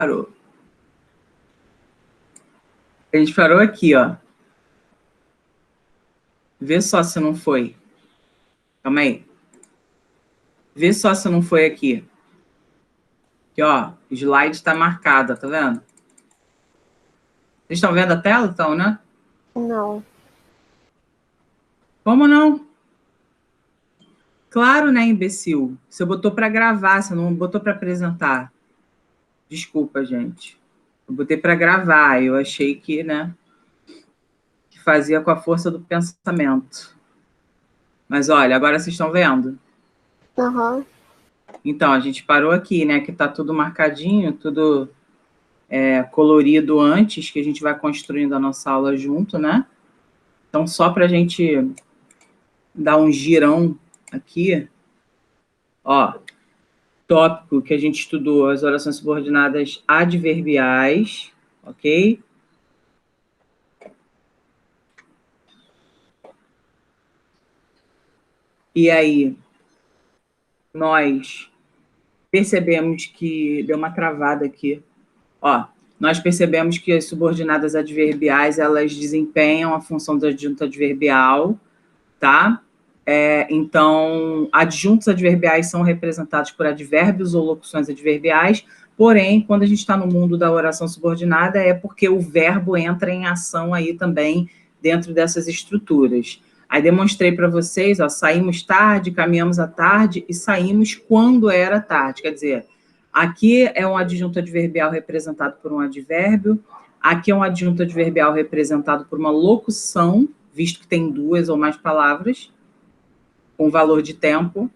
Parou. A gente parou aqui, ó. Vê só se não foi. Calma aí. Vê só se não foi aqui. Aqui, ó. O slide está marcado, tá vendo? Vocês estão vendo a tela, então, né? Não. Como não? Claro, né, imbecil? Você botou para gravar, você não botou para apresentar. Desculpa, gente. Eu botei para gravar, eu achei que, né, que fazia com a força do pensamento. Mas olha, agora vocês estão vendo? Aham. Então, a gente parou aqui, né, que tá tudo marcadinho, tudo colorido antes, que a gente vai construindo a nossa aula junto, né? Então, só para a gente dar um girão aqui, ó, tópico que a gente estudou, as orações subordinadas adverbiais, ok? E aí, nós percebemos que deu uma travada aqui. Ó, nós percebemos que as subordinadas adverbiais, elas desempenham a função do adjunto adverbial, tá? Então, adjuntos adverbiais são representados por advérbios ou locuções adverbiais, porém, quando a gente está no mundo da oração subordinada, é porque o verbo entra em ação aí também dentro dessas estruturas. Aí demonstrei para vocês, ó, saímos tarde, caminhamos à tarde e saímos quando era tarde. Quer dizer, aqui é um adjunto adverbial representado por um advérbio, aqui é um adjunto adverbial representado por uma locução, visto que tem duas ou mais palavras, com valor de tempo,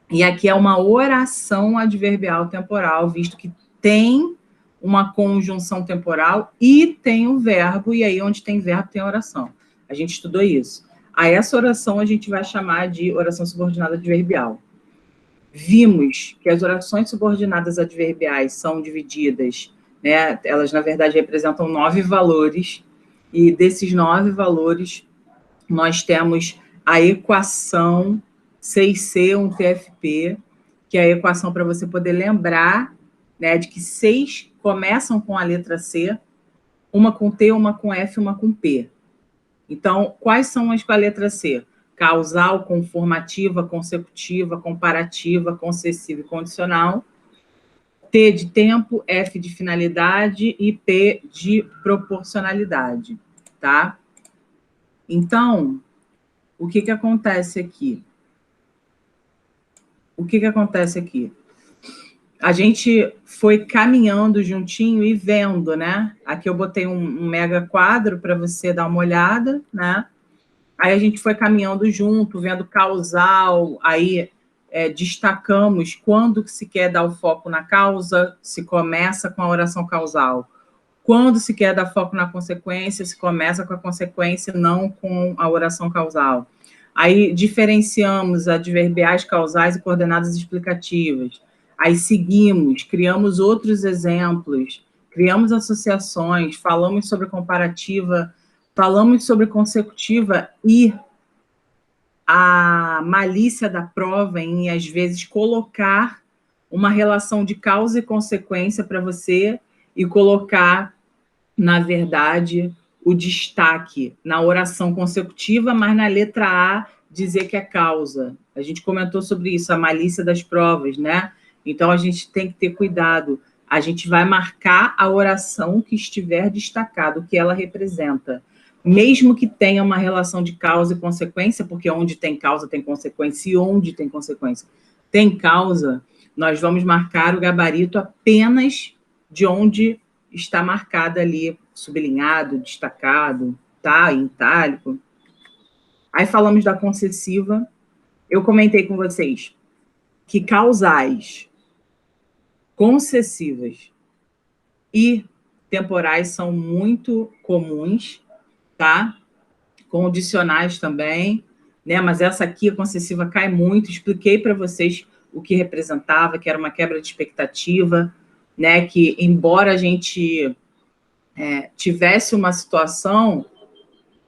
e aqui é uma oração adverbial temporal, visto que tem uma conjunção temporal e tem um verbo, e aí onde tem verbo tem oração. A gente estudou isso. A essa oração a gente vai chamar de oração subordinada adverbial. Vimos que as orações subordinadas adverbiais são divididas, né? Elas, na verdade, representam 9 valores, e desses 9 valores, nós temos a equação 6C, um TFP, que é a equação para você poder lembrar, né, de que 6 começam com a letra C, uma com T, uma com F, uma com P. Então, quais são as com a letra C? Causal, conformativa, consecutiva, comparativa, concessiva e condicional. T de tempo, F de finalidade e P de proporcionalidade, tá? Então, o que acontece aqui? O que acontece aqui? A gente foi caminhando juntinho e vendo, né? Aqui eu botei um mega quadro para você dar uma olhada, né? Aí a gente foi caminhando junto, vendo causal, aí destacamos quando que se quer dar o foco na causa, se começa com a oração causal. Quando se quer dar foco na consequência, se começa com a consequência, não com a oração causal. Aí diferenciamos adverbiais causais e coordenadas explicativas. Aí seguimos, criamos outros exemplos, criamos associações, falamos sobre comparativa, falamos sobre consecutiva e a malícia da prova em, às vezes, colocar uma relação de causa e consequência para você e colocar, na verdade, o destaque na oração consecutiva, mas na letra A dizer que é causa. A gente comentou sobre isso, a malícia das provas, né? Então, a gente tem que ter cuidado. A gente vai marcar a oração que estiver destacado, o que ela representa. Mesmo que tenha uma relação de causa e consequência, porque onde tem causa tem consequência, e onde tem consequência tem causa, nós vamos marcar o gabarito apenas de onde está marcado ali, sublinhado, destacado, tá? Em itálico. Aí falamos da concessiva. Eu comentei com vocês que causais, concessivas e temporais são muito comuns, tá? Condicionais também, né? Mas essa aqui, a concessiva, cai muito. Expliquei para vocês o que representava, que era uma quebra de expectativa, né? Que, embora a gente tivesse uma situação,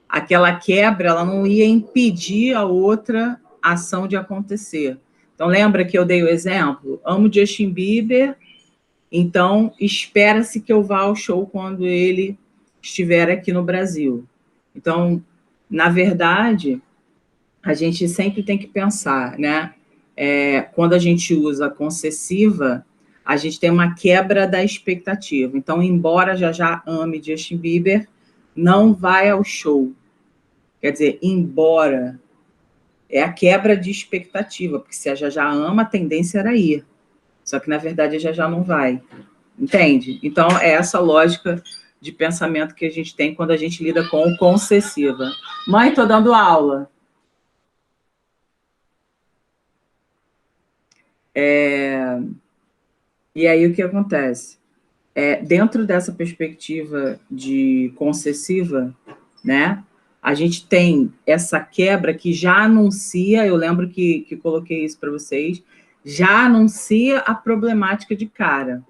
aquela quebra ela não ia impedir a outra ação de acontecer. Então, lembra que eu dei o exemplo? Amo Justin Bieber, Então, espera-se que eu vá ao show quando ele estiver aqui no Brasil. Então, na verdade, a gente sempre tem que pensar, né? Quando a gente usa concessiva, a gente tem uma quebra da expectativa. Então, embora já ame Justin Bieber, não vai ao show. Quer dizer, embora é a quebra de expectativa, porque se a já ama, a tendência era ir. Só que, na verdade, a já não vai. Entende? Então, é essa lógica de pensamento que a gente tem quando a gente lida com concessiva. Mãe, estou dando aula. E aí, o que acontece? Dentro dessa perspectiva de concessiva, né, a gente tem essa quebra que já anuncia, eu lembro que coloquei isso para vocês, já anuncia a problemática de cara.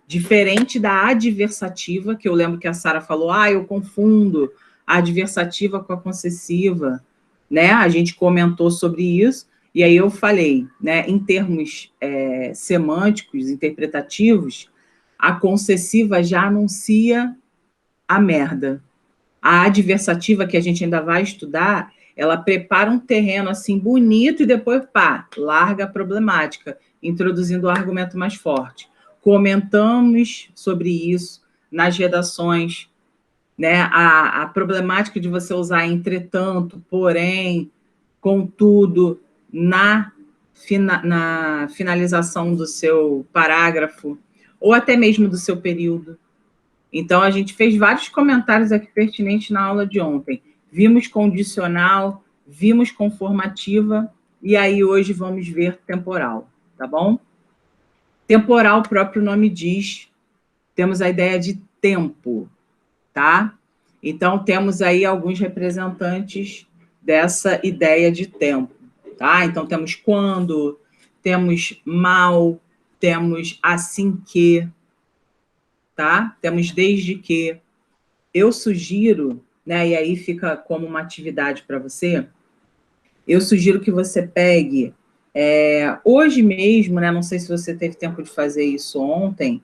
Diferente da adversativa, que eu lembro que a Sara falou, eu confundo a adversativa com a concessiva, né? A gente comentou sobre isso, e aí eu falei, né, em termos semânticos, interpretativos, a concessiva já anuncia a merda. A adversativa, que a gente ainda vai estudar, ela prepara um terreno assim bonito e depois, larga a problemática, introduzindo o argumento mais forte. Comentamos sobre isso nas redações, né? A problemática de você usar entretanto, porém, contudo, na finalização do seu parágrafo, ou até mesmo do seu período. Então, a gente fez vários comentários aqui pertinentes na aula de ontem. Vimos condicional, vimos conformativa, e aí hoje vamos ver temporal, tá bom? Temporal, o próprio nome diz, temos a ideia de tempo, tá? Então, temos aí alguns representantes dessa ideia de tempo, tá? Então, temos quando, temos mal, temos assim que, tá? Temos desde que. Eu sugiro, né, e aí fica como uma atividade para você, eu sugiro que você pegue, hoje mesmo, né, não sei se você teve tempo de fazer isso ontem,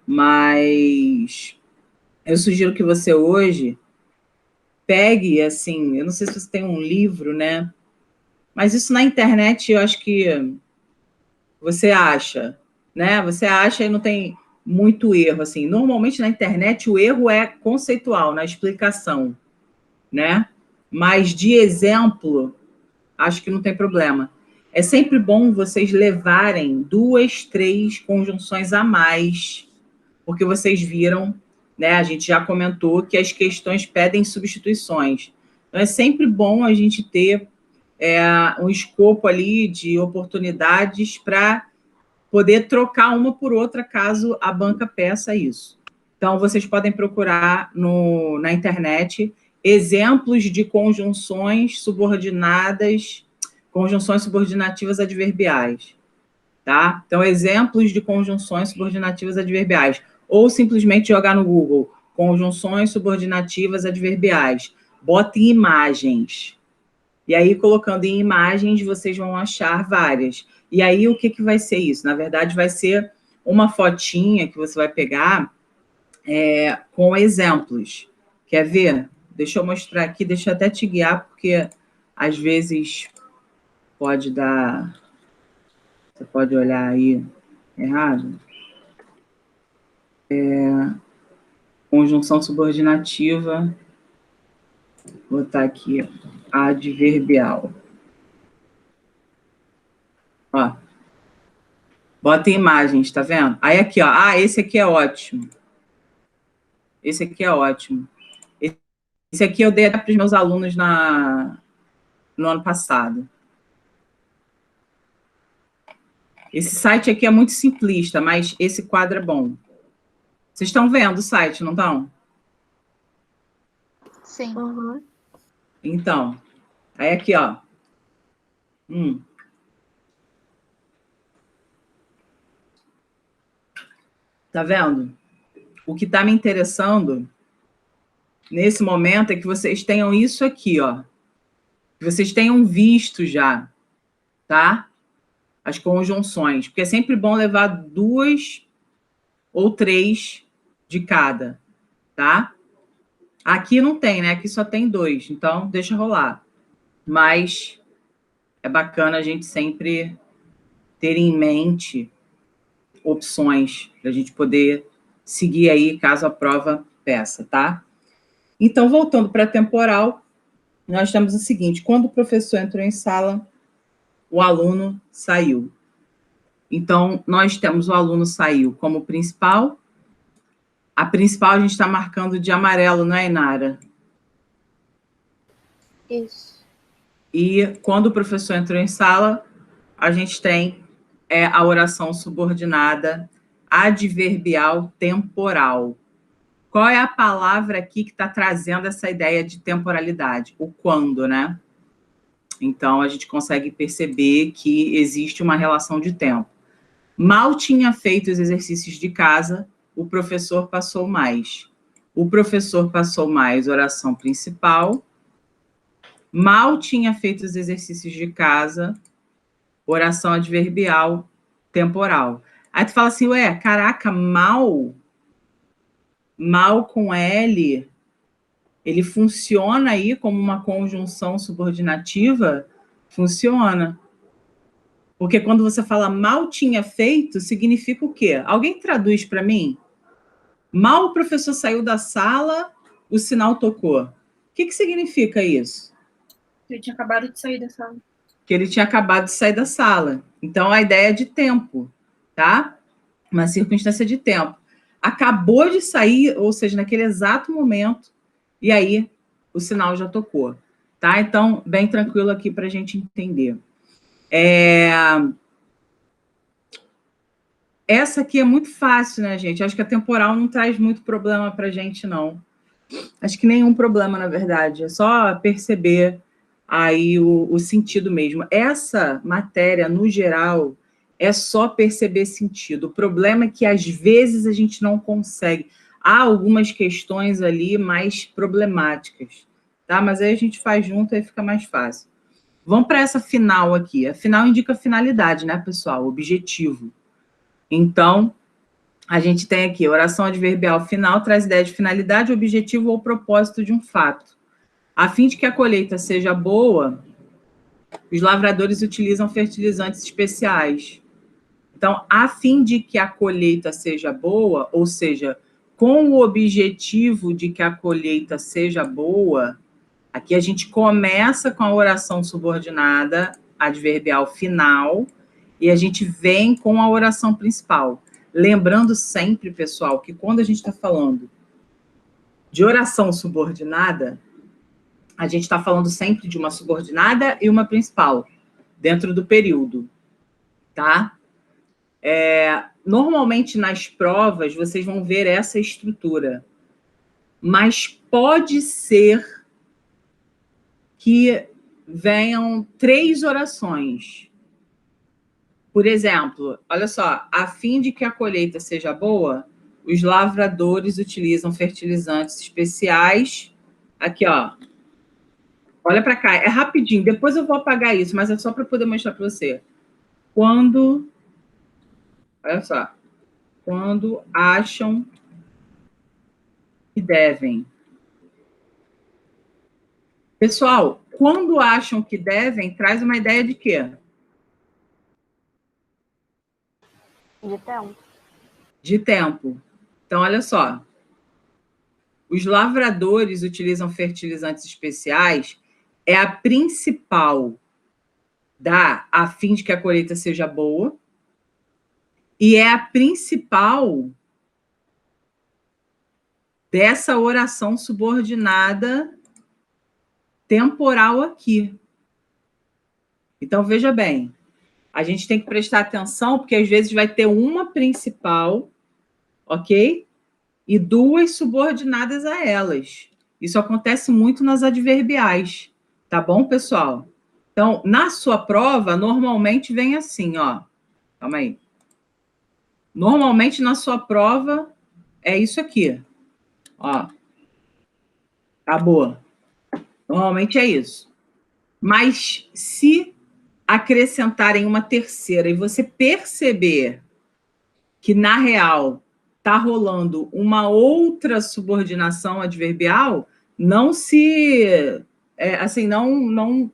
mas eu sugiro que você hoje pegue, assim, eu não sei se você tem um livro, né, mas isso na internet eu acho que você acha, né, você acha e não tem muito erro, assim, normalmente na internet o erro é conceitual, na explicação, né? Mas de exemplo, acho que não tem problema. É sempre bom vocês levarem 2, 3 conjunções a mais, porque vocês viram, né? A gente já comentou que as questões pedem substituições. Então, é sempre bom a gente ter um escopo ali de oportunidades para poder trocar uma por outra, caso a banca peça isso. Então, vocês podem procurar na internet exemplos de conjunções subordinadas, conjunções subordinativas adverbiais, tá? Então, exemplos de conjunções subordinativas adverbiais. Ou simplesmente jogar no Google, conjunções subordinativas adverbiais. Bota em imagens. E aí, colocando em imagens, vocês vão achar várias. E aí, o que vai ser isso? Na verdade, vai ser uma fotinha que você vai pegar com exemplos. Quer ver? Deixa eu mostrar aqui, deixa eu até te guiar, porque às vezes pode dar... Você pode olhar aí errado. Conjunção subordinativa. Vou botar aqui, adverbial. Ó. Bota em imagens, tá vendo? Aí aqui, ó. Esse aqui é ótimo. Esse aqui é ótimo. Esse aqui eu dei para os meus alunos no ano passado. Esse site aqui é muito simplista, mas esse quadro é bom. Vocês estão vendo o site, não estão? Sim. Uhum. Então, aí aqui, ó. Tá vendo? O que está me interessando nesse momento é que vocês tenham isso aqui, ó. Que vocês tenham visto já, tá? As conjunções. Porque é sempre bom levar 2 ou 3 de cada, tá? Aqui não tem, né? Aqui só tem 2, então deixa rolar. Mas é bacana a gente sempre ter em mente opções para a gente poder seguir aí caso a prova peça, tá? Então, voltando para a temporal, nós temos o seguinte: quando o professor entrou em sala, o aluno saiu. Então, nós temos o aluno saiu como principal. A principal a gente está marcando de amarelo, não é, Inara? Isso. E quando o professor entrou em sala, a gente tem a oração subordinada adverbial temporal. Qual é a palavra aqui que está trazendo essa ideia de temporalidade? O quando, né? Então, a gente consegue perceber que existe uma relação de tempo. Mal tinha feito os exercícios de casa, o professor passou mais. O professor passou mais, oração principal. Mal tinha feito os exercícios de casa, oração adverbial temporal. Aí tu fala assim, ué, caraca, mal com L, ele funciona aí como uma conjunção subordinativa? Funciona. Porque quando você fala mal tinha feito, significa o quê? Alguém traduz para mim? Mal o professor saiu da sala, o sinal tocou. O que significa isso? Ele tinha acabado de sair da sala. Que ele tinha acabado de sair da sala. Então, a ideia é de tempo, tá? Uma circunstância de tempo. Acabou de sair, ou seja, naquele exato momento, e aí o sinal já tocou, tá? Então, bem tranquilo aqui para a gente entender. Essa aqui é muito fácil, né, gente? Acho que a temporal não traz muito problema para a gente, não. Acho que nenhum problema, na verdade. É só perceber aí o sentido mesmo. Essa matéria, no geral, é só perceber sentido. O problema é que, às vezes, a gente não consegue. Há algumas questões ali mais problemáticas, tá? Mas aí a gente faz junto e fica mais fácil. Vamos para essa final aqui. A final indica finalidade, né, pessoal? Objetivo. Então, a gente tem aqui, oração adverbial final traz ideia de finalidade, objetivo ou propósito de um fato. A fim de que a colheita seja boa, os lavradores utilizam fertilizantes especiais. Então, a fim de que a colheita seja boa, ou seja, com o objetivo de que a colheita seja boa, aqui a gente começa com a oração subordinada adverbial final e a gente vem com a oração principal. Lembrando sempre, pessoal, que quando a gente está falando de oração subordinada, a gente está falando sempre de uma subordinada e uma principal, dentro do período, tá? Normalmente, nas provas, vocês vão ver essa estrutura, mas pode ser que venham 3 orações. Por exemplo, olha só, a fim de que a colheita seja boa, os lavradores utilizam fertilizantes especiais. Aqui, ó. Olha para cá, é rapidinho. Depois eu vou apagar isso, mas é só para poder mostrar para você. Quando, olha só, quando acham que devem. Pessoal, quando acham que devem, traz uma ideia de quê? De tempo. De tempo. Então, olha só. Os lavradores utilizam fertilizantes especiais, é a principal a fim de que a colheita seja boa, e é a principal dessa oração subordinada temporal aqui. Então, veja bem, a gente tem que prestar atenção, porque às vezes vai ter uma principal, ok? E 2 subordinadas a elas. Isso acontece muito nas adverbiais, tá bom, pessoal? Então, na sua prova, normalmente vem assim, ó. Calma aí. Normalmente, na sua prova, é isso aqui. Ó. Acabou. Normalmente é isso. Mas, se acrescentarem uma terceira e você perceber que, na real, está rolando uma outra subordinação adverbial, não se... assim, não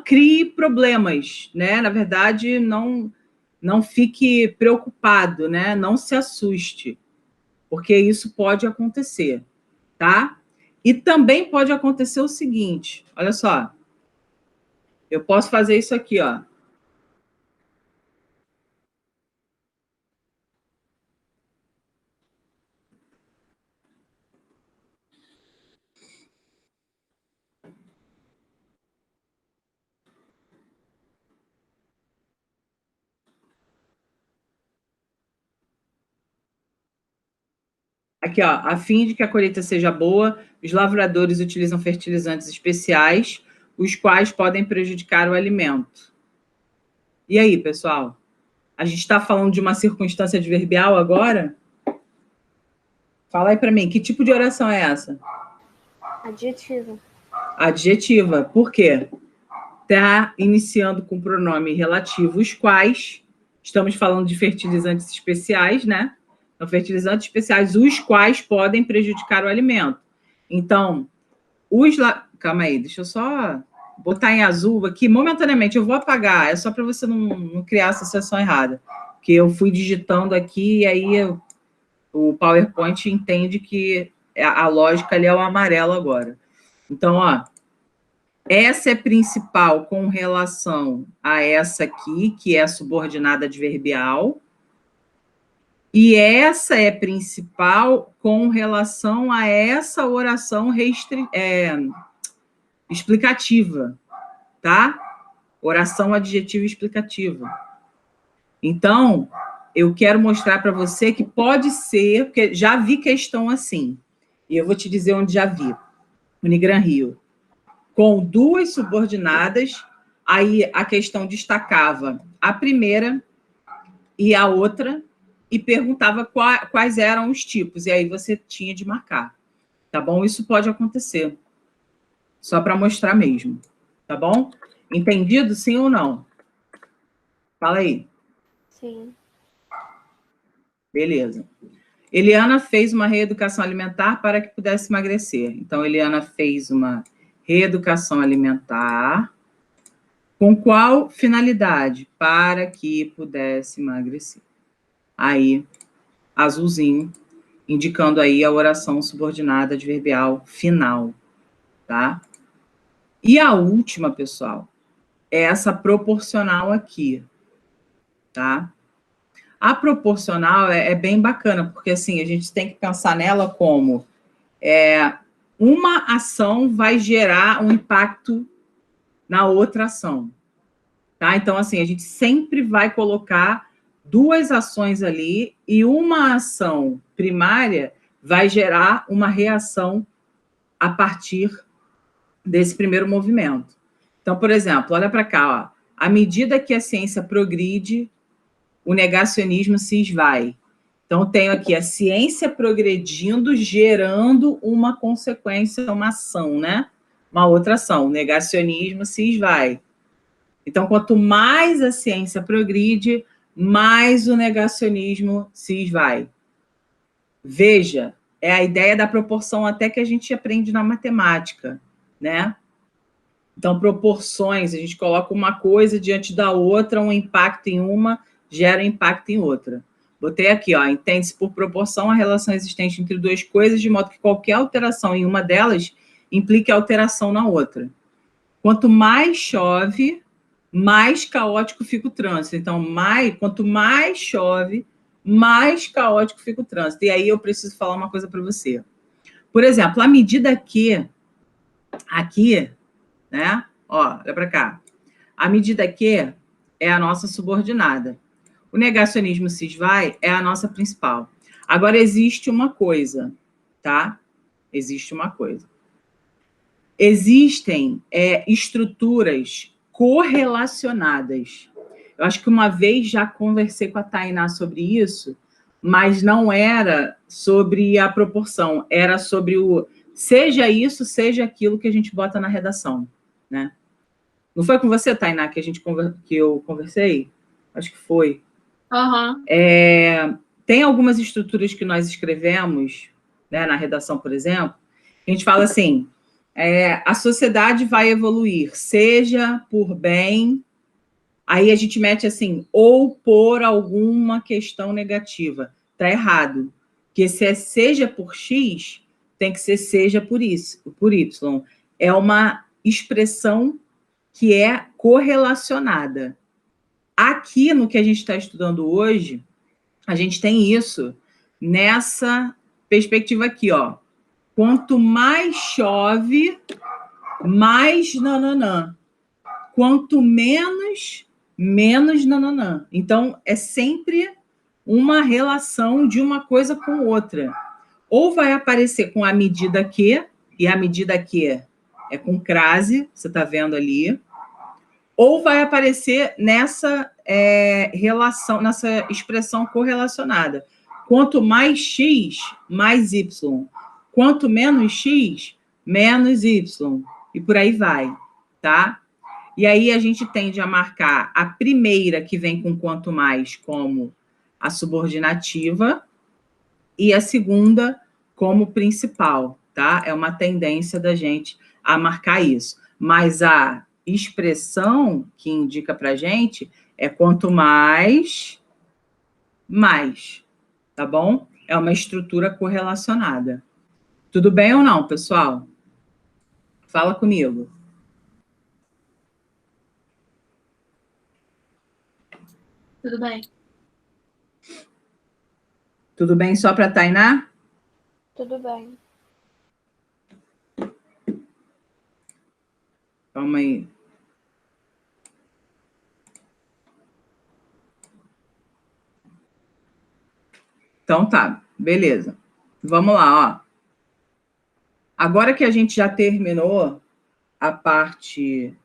crie problemas, né? Na verdade, não fique preocupado, né? Não se assuste, porque isso pode acontecer, tá? E também pode acontecer o seguinte, olha só, eu posso fazer isso aqui, ó. Aqui, ó, a fim de que a colheita seja boa, os lavradores utilizam fertilizantes especiais, os quais podem prejudicar o alimento. E aí, pessoal? A gente está falando de uma circunstância adverbial agora? Fala aí para mim, que tipo de oração é essa? Adjetivo. Adjetiva. Por quê? Está iniciando com pronome relativo, os quais, estamos falando de fertilizantes especiais, né? Então, fertilizantes especiais, os quais podem prejudicar o alimento. Então, calma aí, deixa eu só botar em azul aqui, momentaneamente, eu vou apagar, é só para você não criar essa associação errada, porque eu fui digitando aqui e aí o PowerPoint entende que a lógica ali é o amarelo agora. Então, ó, essa é principal com relação a essa aqui, que é a subordinada adverbial, e essa é principal com relação a essa oração explicativa, tá? Oração adjetiva explicativa. Então, eu quero mostrar para você que pode ser, porque já vi questão assim, e eu vou te dizer onde já vi, Unigran Rio, com duas subordinadas, aí a questão destacava a primeira e a outra, e perguntava quais eram os tipos, e aí você tinha de marcar, tá bom? Isso pode acontecer, só para mostrar mesmo, tá bom? Entendido, sim ou não? Fala aí. Sim. Beleza. Eliana fez uma reeducação alimentar para que pudesse emagrecer. Então, Eliana fez uma reeducação alimentar. Com qual finalidade? Para que pudesse emagrecer. Aí, azulzinho, indicando aí a oração subordinada adverbial final, tá? E a última, pessoal, é essa proporcional aqui, tá? A proporcional é bem bacana, porque assim, a gente tem que pensar nela como uma ação vai gerar um impacto na outra ação, tá? Então, assim, a gente sempre vai colocar duas ações ali e uma ação primária vai gerar uma reação a partir desse primeiro movimento. Então, por exemplo, olha para cá, ó. À medida que a ciência progride, o negacionismo se esvai. Então, tenho aqui a ciência progredindo, gerando uma consequência, uma ação, né? Uma outra ação. O negacionismo se esvai. Então, quanto mais a ciência progride, mais o negacionismo se esvai. Veja, é a ideia da proporção até que a gente aprende na matemática, né? Então, proporções, a gente coloca uma coisa diante da outra, um impacto em uma gera impacto em outra. Botei aqui, ó, entende-se por proporção a relação existente entre duas coisas, de modo que qualquer alteração em uma delas implique alteração na outra. Quanto mais chove, mais caótico fica o trânsito. Então, quanto mais chove, mais caótico fica o trânsito. E aí eu preciso falar uma coisa para você. Por exemplo, à medida que aqui, né? Ó, olha para cá. À medida que é a nossa subordinada. O negacionismo se esvai é a nossa principal. Agora, existe uma coisa, tá? Existe uma coisa. Existem estruturas correlacionadas. Eu acho que uma vez já conversei com a Tainá sobre isso, mas não era sobre a proporção, era sobre seja isso, seja aquilo que a gente bota na redação, né? Não foi com você, Tainá, que eu conversei? Acho que foi. Aham. Tem algumas estruturas que nós escrevemos, né, na redação, por exemplo, a gente fala assim, a sociedade vai evoluir, seja por bem, aí a gente mete assim, ou por alguma questão negativa. Está errado. Porque se é seja por X, tem que ser seja por Y. É uma expressão que é correlacionada. Aqui, no que a gente está estudando hoje, a gente tem isso nessa perspectiva aqui, ó. Quanto mais chove, mais nananã. Quanto menos, menos nananã. Então, é sempre uma relação de uma coisa com outra. Ou vai aparecer com a medida que, e a medida que é com crase, você está vendo ali, ou vai aparecer nessa relação, nessa expressão correlacionada. Quanto mais X, mais Y. Quanto menos X, menos Y. E por aí vai, tá? E aí a gente tende a marcar a primeira que vem com quanto mais como a subordinativa e a segunda como principal, tá? É uma tendência da gente a marcar isso. Mas a expressão que indica para a gente é quanto mais, mais, tá bom? É uma estrutura correlacionada. Tudo bem ou não, pessoal? Fala comigo. Tudo bem. Tudo bem só para a Tainá? Tudo bem. Calma aí. Então tá, beleza. Vamos lá, ó. Agora que a gente já terminou a parte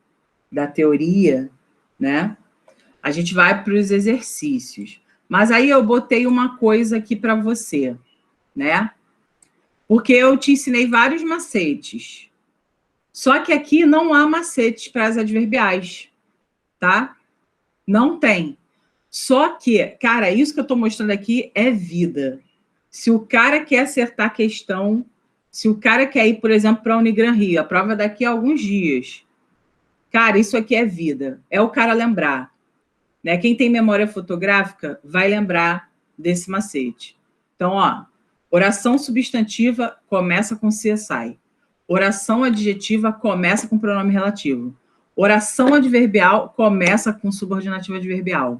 da teoria, né? A gente vai para os exercícios. Mas aí eu botei uma coisa aqui para você, né? Porque eu te ensinei vários macetes. Só que aqui não há macetes para as adverbiais, tá? Não tem. Só que, cara, isso que eu estou mostrando aqui é vida. Se o cara quer acertar a questão, se o cara quer ir, por exemplo, para a Unigran Rio, a prova daqui a alguns dias, cara, isso aqui é vida. É o cara lembrar. Né? Quem tem memória fotográfica vai lembrar desse macete. Então, ó, oração substantiva começa com CSI. Oração adjetiva começa com pronome relativo. Oração adverbial começa com subordinativo adverbial.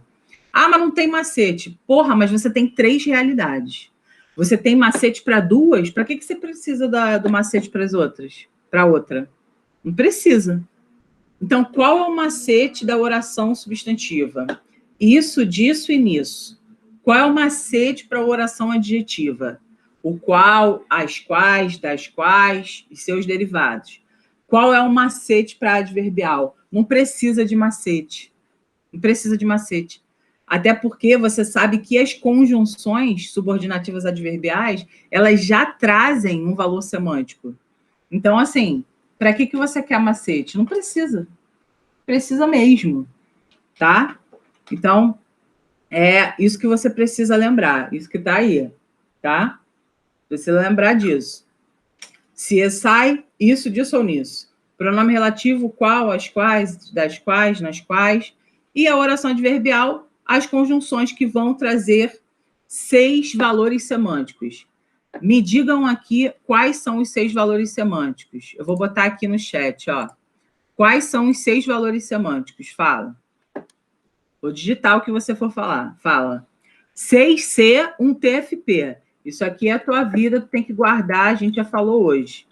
Ah, mas não tem macete. Porra, mas você tem 3 realidades. Você tem macete para 2, para que você precisa do macete para as outras? Para outra? Não precisa. Então, qual é o macete da oração substantiva? Isso, disso e nisso. Qual é o macete para a oração adjetiva? O qual, as quais, das quais e seus derivados. Qual é o macete para a adverbial? Não precisa de macete. Não precisa de macete. Até porque você sabe que as conjunções subordinativas adverbiais, elas já trazem um valor semântico. Então, assim, para que você quer macete? Não precisa. Precisa mesmo, tá? Então, é isso que você precisa lembrar. Isso que está aí, tá? Precisa lembrar disso. Se sai, isso, disso ou nisso. Pronome relativo, qual, as quais, das quais, nas quais. E a oração adverbial, as conjunções que vão trazer 6 valores semânticos. Me digam aqui quais são os 6 valores semânticos. Eu vou botar aqui no chat, ó. Quais são os 6 valores semânticos? Fala. Vou digitar o que você for falar. Fala. 6C, um TFP. Isso aqui é a tua vida, tu tem que guardar, a gente já falou hoje.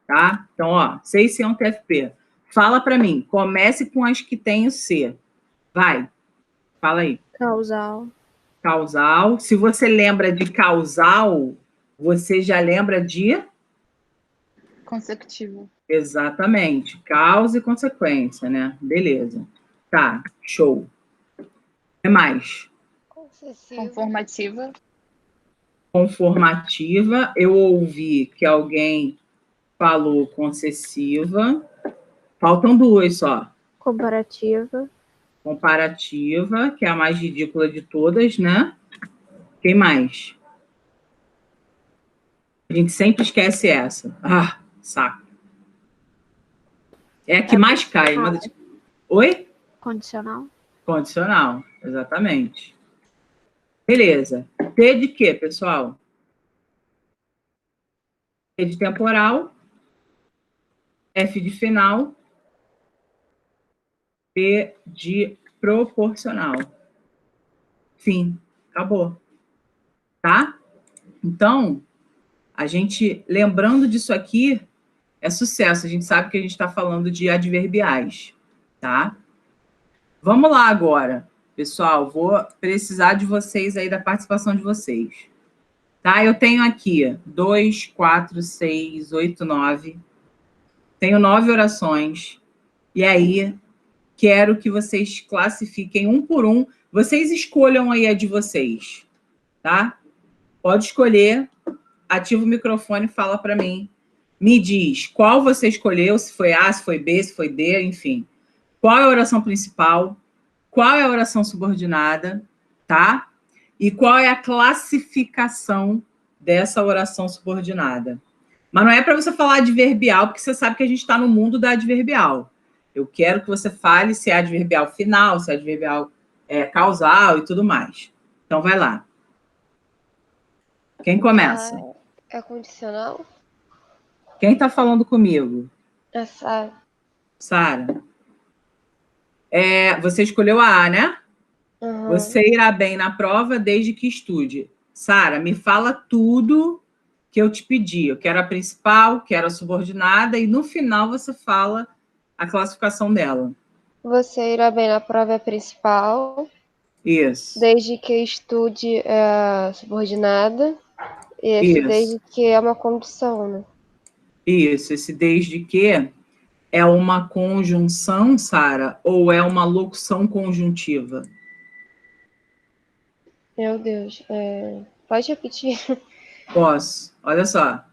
Tá? Então, ó, 6C, um TFP. Fala para mim. Comece com as que tem o C. Vai. Fala aí. Causal. Causal. Se você lembra de causal, você já lembra de... Consecutivo. Exatamente. Causa e consequência, né? Beleza. Tá, show. O que mais? Conformativa. Conformativa. Eu ouvi que alguém falou concessiva. Faltam 2 só. Comparativa. Comparativa, que é a mais ridícula de todas, né? Quem mais? A gente sempre esquece essa. Ah, saco. É a que mais cai. Oi? Condicional. Condicional, exatamente. Beleza. T de quê, pessoal? T de temporal. F de final. P de proporcional. Fim. Acabou. Tá? Então, a gente, lembrando disso aqui, é sucesso. A gente sabe que a gente está falando de adverbiais, tá? Vamos lá agora, pessoal. Vou precisar de vocês aí, da participação de vocês. Tá? Eu tenho aqui 2, 4, 6, 8, 9. Tenho 9 orações. E aí, quero que vocês classifiquem um por um. Vocês escolham aí a de vocês, tá? Pode escolher. Ativa o microfone e fala para mim. Me diz qual você escolheu, se foi A, se foi B, se foi D, enfim. Qual é a oração principal? Qual é a oração subordinada? Tá? E qual é a classificação dessa oração subordinada? Mas não é para você falar adverbial, porque você sabe que a gente está no mundo da adverbial. Eu quero que você fale se é adverbial final, se é adverbial causal e tudo mais. Então, vai lá. Quem começa? É condicional? Quem está falando comigo? É Sara. Sara. Você escolheu a A, né? Uhum. Você irá bem na prova desde que estude. Sara, me fala tudo que eu te pedi. Eu quero a principal, quero a subordinada, e no final você fala a classificação dela. Você irá bem na prova principal. Isso. Desde que estude a subordinada. E esse Isso. desde que é uma condição, né? Isso, esse desde que é uma conjunção, Sara, ou é uma locução conjuntiva? Meu Deus. Pode repetir? Posso. Olha só.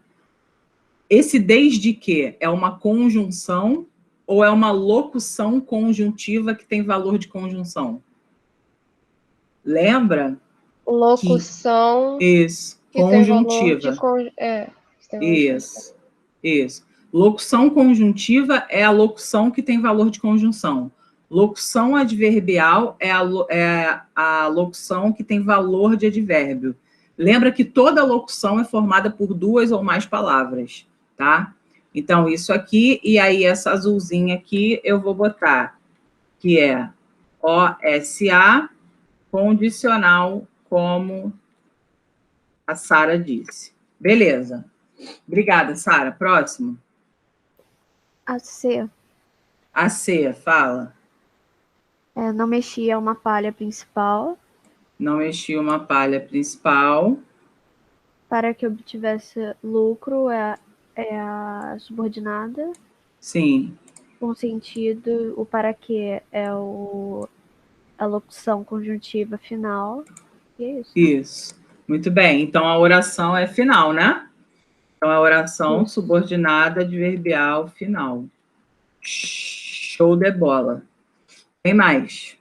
Esse desde que é uma conjunção ou é uma locução conjuntiva que tem valor de conjunção? Lembra? Locução. Isso. Que Conjuntiva. Isso. Isso. Locução conjuntiva é a locução que tem valor de conjunção. Locução adverbial é a locução que tem valor de advérbio. Lembra que toda locução é formada por 2 ou mais palavras, tá? Então, isso aqui, e aí essa azulzinha aqui, eu vou botar, que é OSA, condicional, como a Sara disse. Beleza. Obrigada, Sara. Próximo. A C. A C, fala. Não mexia uma palha principal. Não mexia uma palha principal. Para que obtivesse lucro é a subordinada. Sim. Com sentido, o para que é a locução conjuntiva final. E é isso. Isso. Muito bem. Então, a oração é final, né? Então, a oração subordinada adverbial final. Show de bola. Tem mais?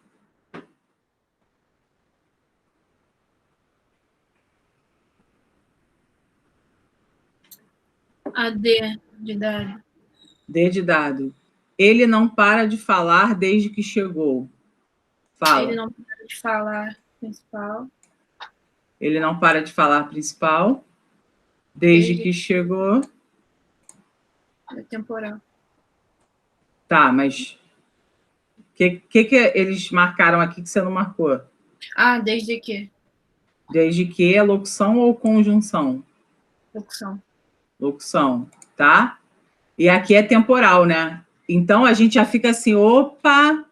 A D de dado. D de dado. Ele não para de falar desde que chegou. Fala. Ele não para de falar principal. Ele não para de falar principal. Desde que chegou. É temporal. Tá, mas o que eles marcaram aqui que você não marcou? Ah, desde que? Desde que é locução ou conjunção? Locução. Locução, tá? E aqui é temporal, né? Então, a gente já fica assim, opa,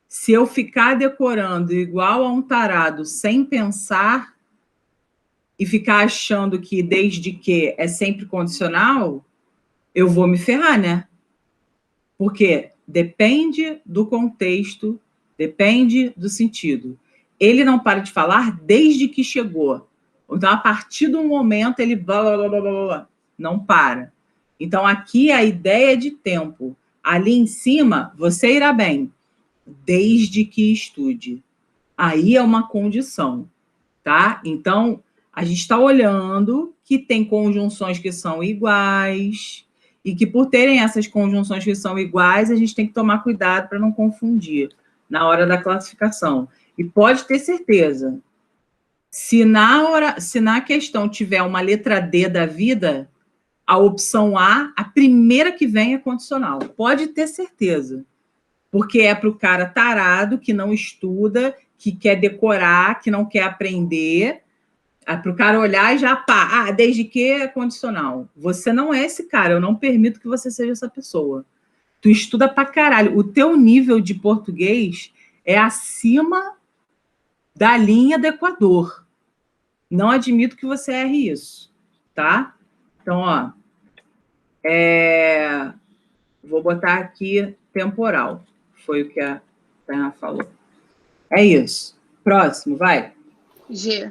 se eu ficar decorando igual a um tarado, sem pensar, e ficar achando que desde que é sempre condicional, eu vou me ferrar, né? Porque depende do contexto, depende do sentido. Ele não para de falar desde que chegou. Então, a partir do momento, ele blá, blá, blá, blá, blá, não para. Então, aqui a ideia é de tempo. Ali em cima, você irá bem, desde que estude. Aí é uma condição. tá? Então, a gente está olhando que tem conjunções que são iguais e que, por terem essas conjunções que são iguais, a gente tem que tomar cuidado para não confundir na hora da classificação. E pode ter certeza, se na questão tiver uma letra D da vida, a opção A, a primeira que vem é condicional. Pode ter certeza. Porque é para o cara tarado, que não estuda, que quer decorar, que não quer aprender. É para o cara olhar e já, pá, desde que é condicional. Você não é esse cara, eu não permito que você seja essa pessoa. Tu estuda pra caralho. O teu nível de português é acima da linha do Equador. Não admito que você erre isso, tá? Então, ó, vou botar aqui temporal. Foi o que a Tainá falou. É isso. Próximo, vai. G.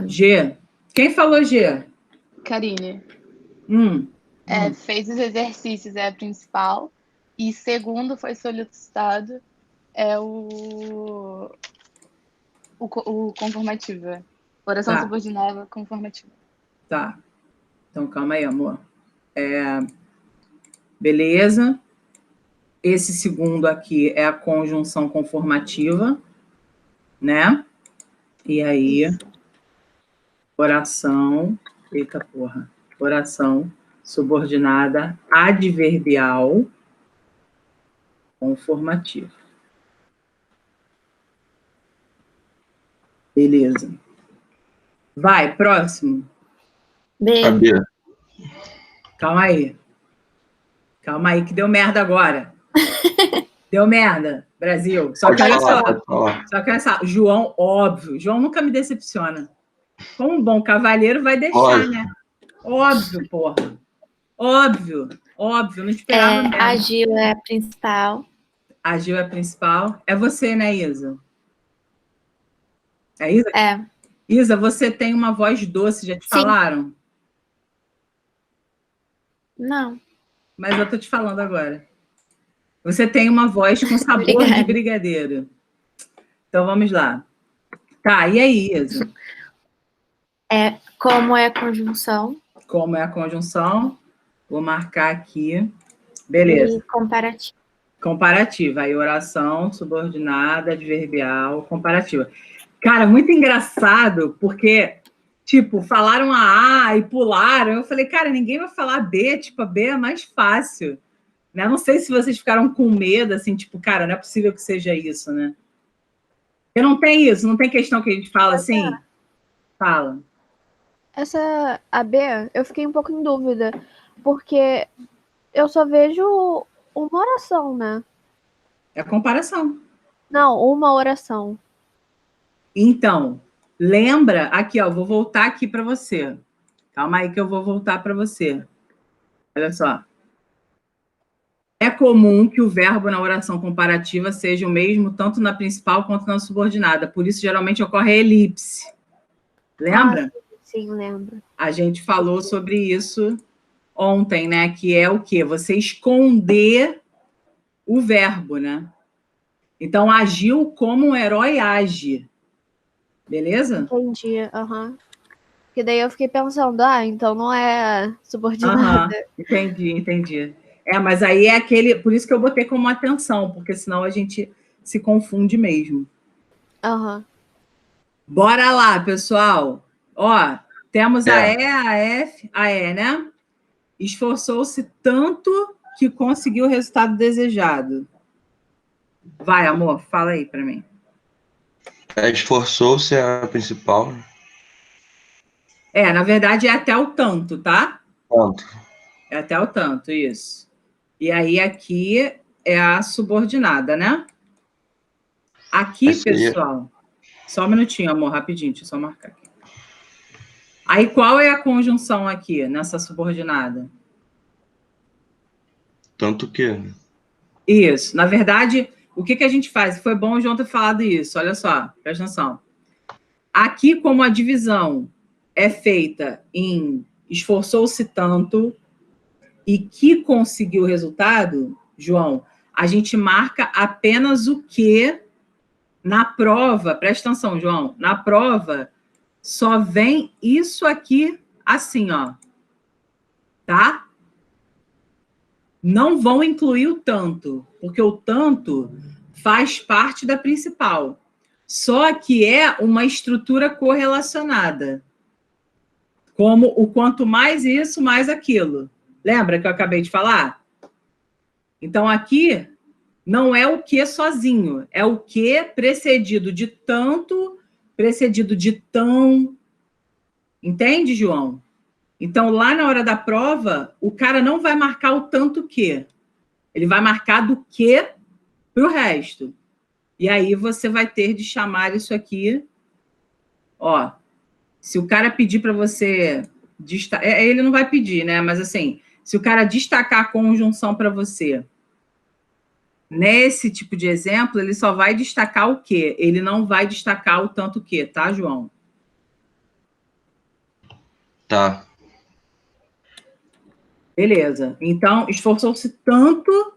G. Quem falou G? Karine. Fez os exercícios, é a principal. E segundo foi solicitado é o conformativa. Oração subordinada conformativa. Tá. Então, calma aí, amor. Beleza. Esse segundo aqui é a conjunção conformativa, né? E aí, oração subordinada adverbial conformativa. Beleza. Vai, próximo. B. Calma aí. Calma aí, que deu merda agora. Deu merda, Brasil. Só que olha só. João, óbvio. João nunca me decepciona. Como um bom cavalheiro vai deixar, né? Óbvio, porra. Óbvio. Não esperava mesmo. A Gil é a principal. A Gil é a principal. É você, né, Isa? É Isa? É. Isa, você tem uma voz doce, já te falaram? Não. Mas eu tô te falando agora. Você tem uma voz com sabor de brigadeiro. Então, vamos lá. Tá, e aí, Isa? Como é a conjunção? Como é a conjunção? Vou marcar aqui. Beleza. E comparativa. Comparativa. Aí, oração, subordinada, adverbial, comparativa. Cara, muito engraçado, porque, tipo, falaram a e pularam. Eu falei, cara, ninguém vai falar B, tipo, a B é mais fácil. Né? Não sei se vocês ficaram com medo, assim, tipo, cara, não é possível que seja isso, né? Porque não tem isso, não tem questão que a gente fala assim. Fala. A B, eu fiquei um pouco em dúvida, porque eu só vejo uma oração, né? É comparação. Não, uma oração. Então, lembra, aqui, ó, vou voltar aqui para você. Calma aí que eu vou voltar para você. Olha só. É comum que o verbo na oração comparativa seja o mesmo tanto na principal quanto na subordinada. Por isso, geralmente, ocorre a elipse. Lembra? Sim, lembro. A gente falou sobre isso ontem, né? Que é o quê? Você esconder o verbo, né? Então, agiu como um herói age. Beleza? Entendi, Porque daí eu fiquei pensando, então não é subordinada. Entendi. Mas aí é aquele... Por isso que eu botei como atenção, porque senão a gente se confunde mesmo. Bora lá, pessoal. Ó, temos a E, a F, a E, né? Esforçou-se tanto que conseguiu o resultado desejado. Vai, amor, fala aí para mim. Esforçou-se é a principal. Na verdade, é até o tanto, tá? Tanto. É até o tanto, isso. E aí, aqui é a subordinada, né? Aqui, pessoal... Só um minutinho, amor, rapidinho, deixa eu só marcar aqui. Aí, qual é a conjunção aqui, nessa subordinada? Tanto que... Isso. Na verdade, o que a gente faz? Foi bom o João ter falado isso. Olha só, presta atenção. Aqui, como a divisão é feita em esforçou-se tanto e que conseguiu o resultado, João, a gente marca apenas o que Na prova, presta atenção, João, na prova só vem isso aqui assim, ó. Tá? Não vão incluir o tanto, porque o tanto faz parte da principal. Só que é uma estrutura correlacionada. Como o quanto mais isso, mais aquilo. Lembra que eu acabei de falar? Então, aqui não é o que sozinho, é o que precedido de tanto, precedido de tão. Entende, João? Então, lá na hora da prova, o cara não vai marcar o tanto que. Ele vai marcar do que para o resto. E aí você vai ter de chamar isso aqui. Ó, se o cara pedir para você... Ele não vai pedir, né? Mas assim, se o cara destacar a conjunção para você, nesse tipo de exemplo, ele só vai destacar o quê? Ele não vai destacar o tanto que, tá, João? Tá. Beleza. Então, esforçou-se tanto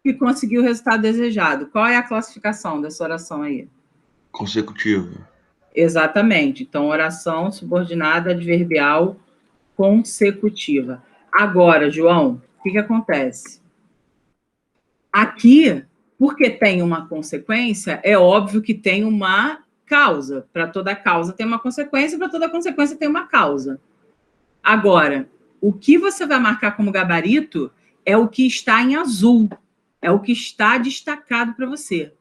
que conseguiu o resultado desejado. Qual é a classificação dessa oração aí? Consecutiva. Exatamente. Então, oração subordinada adverbial consecutiva. Agora, João, o que acontece? Aqui, porque tem uma consequência, é óbvio que tem uma causa. Para toda causa tem uma consequência, para toda consequência tem uma causa. Agora, o que você vai marcar como gabarito é o que está em azul, é o que está destacado para você.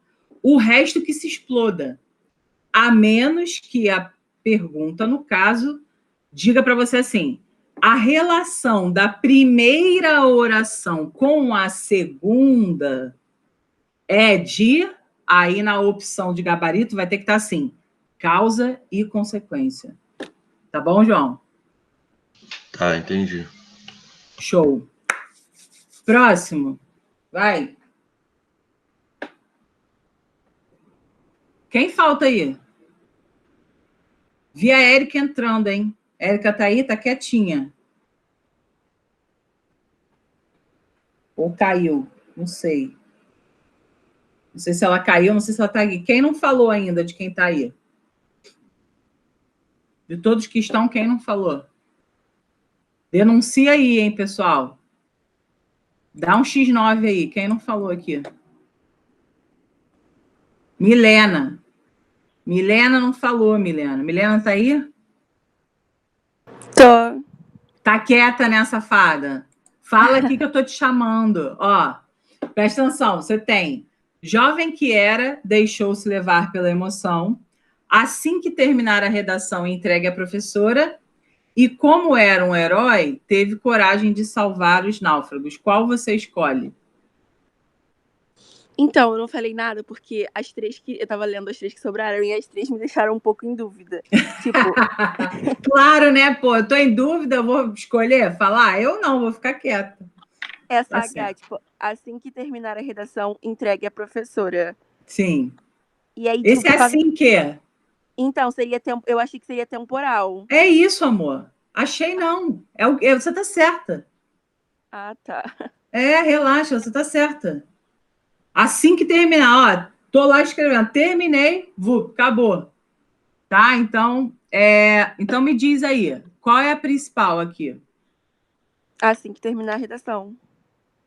O resto que se exploda, a menos que a pergunta, no caso, diga para você assim, a relação da primeira oração com a segunda é de... Aí, na opção de gabarito, vai ter que estar assim, causa e consequência. Tá bom, João? Tá, entendi. Show. Próximo. Vai. Quem falta aí? Vi a Érica entrando, hein? Érica tá aí? Tá quietinha. Ou caiu? Não sei. Não sei se ela caiu, não sei se ela tá aqui. Quem não falou ainda de quem tá aí? De todos que estão, quem não falou? Denuncia aí, hein, pessoal? Dá um X9 aí. Quem não falou aqui? Milena. Milena não falou, Milena. Milena tá aí? Tô. Tá quieta, né, safada? Fala aqui que eu tô te chamando. Ó, presta atenção. Você tem jovem que era, deixou-se levar pela emoção. Assim que terminar a redação, entregue à professora. E como era um herói, teve coragem de salvar os náufragos. Qual você escolhe? Então, eu não falei nada, porque as três que... Eu tava lendo as três que sobraram, e as três me deixaram um pouco em dúvida. Tipo... Claro, né, pô? Eu tô em dúvida, eu vou escolher falar? Eu não, vou ficar quieta. Essa Tá H, certo. tipo, assim que terminar a redação, entregue à professora. Sim. E aí, Esse tipo, é assim que? Então, eu achei que seria temporal. É isso, amor. Achei não. Você tá certa. Ah, tá. Relaxa, você tá certa. Assim que terminar, ó, tô lá escrevendo, terminei, acabou. Tá? Então me diz aí, qual é a principal aqui? Assim que terminar a redação.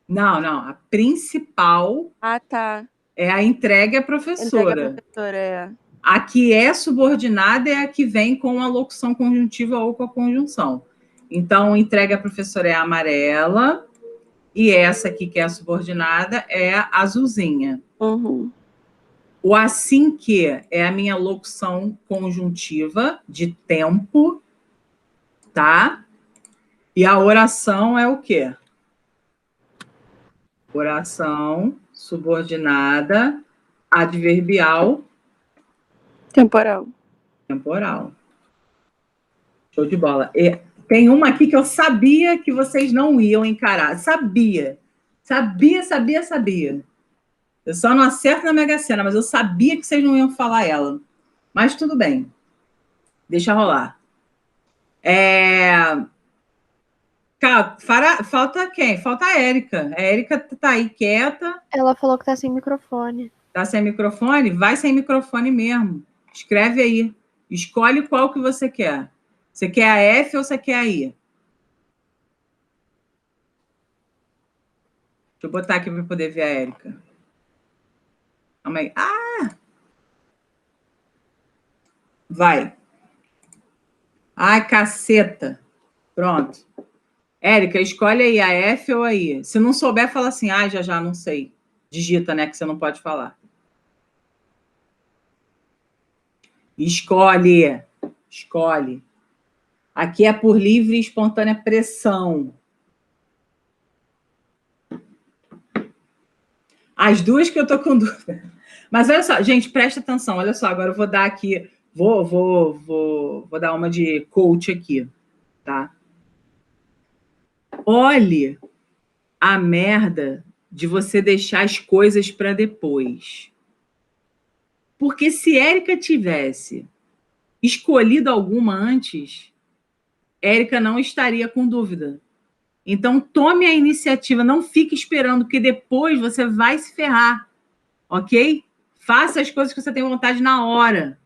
Não, a principal Ah, tá. é a entregue à professora. Entregue à professora, é. A que é subordinada é a que vem com a locução conjuntiva ou com a conjunção. Então, entregue à professora é a amarela, e essa aqui, que é a subordinada, é a azulzinha. Uhum. O assim que é a minha locução conjuntiva de tempo, tá? E a oração é o quê? Oração subordinada adverbial Temporal. Show de bola. E tem uma aqui que eu sabia que vocês não iam encarar. Sabia. Eu só não acerto na Mega Sena, mas eu sabia que vocês não iam falar ela. Mas tudo bem. Deixa rolar. Falta quem? Falta a Érica. A Érica tá aí quieta. Ela falou que tá sem microfone. Tá sem microfone? Vai sem microfone mesmo. Escreve aí. Escolhe qual que você quer. Você quer a F ou você quer a I? Deixa eu botar aqui para poder ver a Érica. Calma aí. Ah! Vai. Ai, caceta. Pronto. Érica, escolhe aí a F ou a I. Se não souber, fala assim, já, não sei. Digita, né, que você não pode falar. Escolhe. Escolhe. Aqui é por livre e espontânea pressão. As duas que eu tô com dúvida. Mas olha só, gente, presta atenção. Olha só, agora eu vou dar aqui... Vou dar uma de coach aqui, tá? Olhe a merda de você deixar as coisas para depois. Porque se Érica tivesse escolhido alguma antes, Érica não estaria com dúvida. Então, tome a iniciativa, não fique esperando, que depois você vai se ferrar, ok? Faça as coisas que você tem vontade na hora.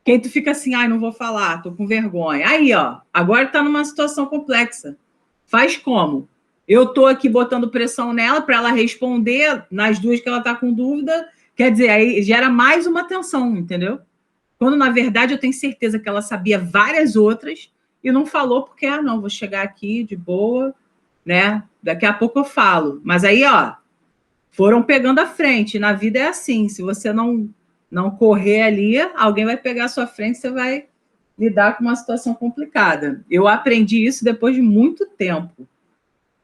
Que aí tu fica assim, não vou falar, tô com vergonha. Aí, ó, agora tá numa situação complexa. Faz como? Eu tô aqui botando pressão nela para ela responder nas duas que ela tá com dúvida. Quer dizer, aí gera mais uma tensão, entendeu? Quando, na verdade, eu tenho certeza que ela sabia várias outras e não falou porque, não, vou chegar aqui de boa, né? Daqui a pouco eu falo. Mas aí, ó, foram pegando a frente. Na vida é assim, se você não correr ali, alguém vai pegar a sua frente, você vai lidar com uma situação complicada. Eu aprendi isso depois de muito tempo.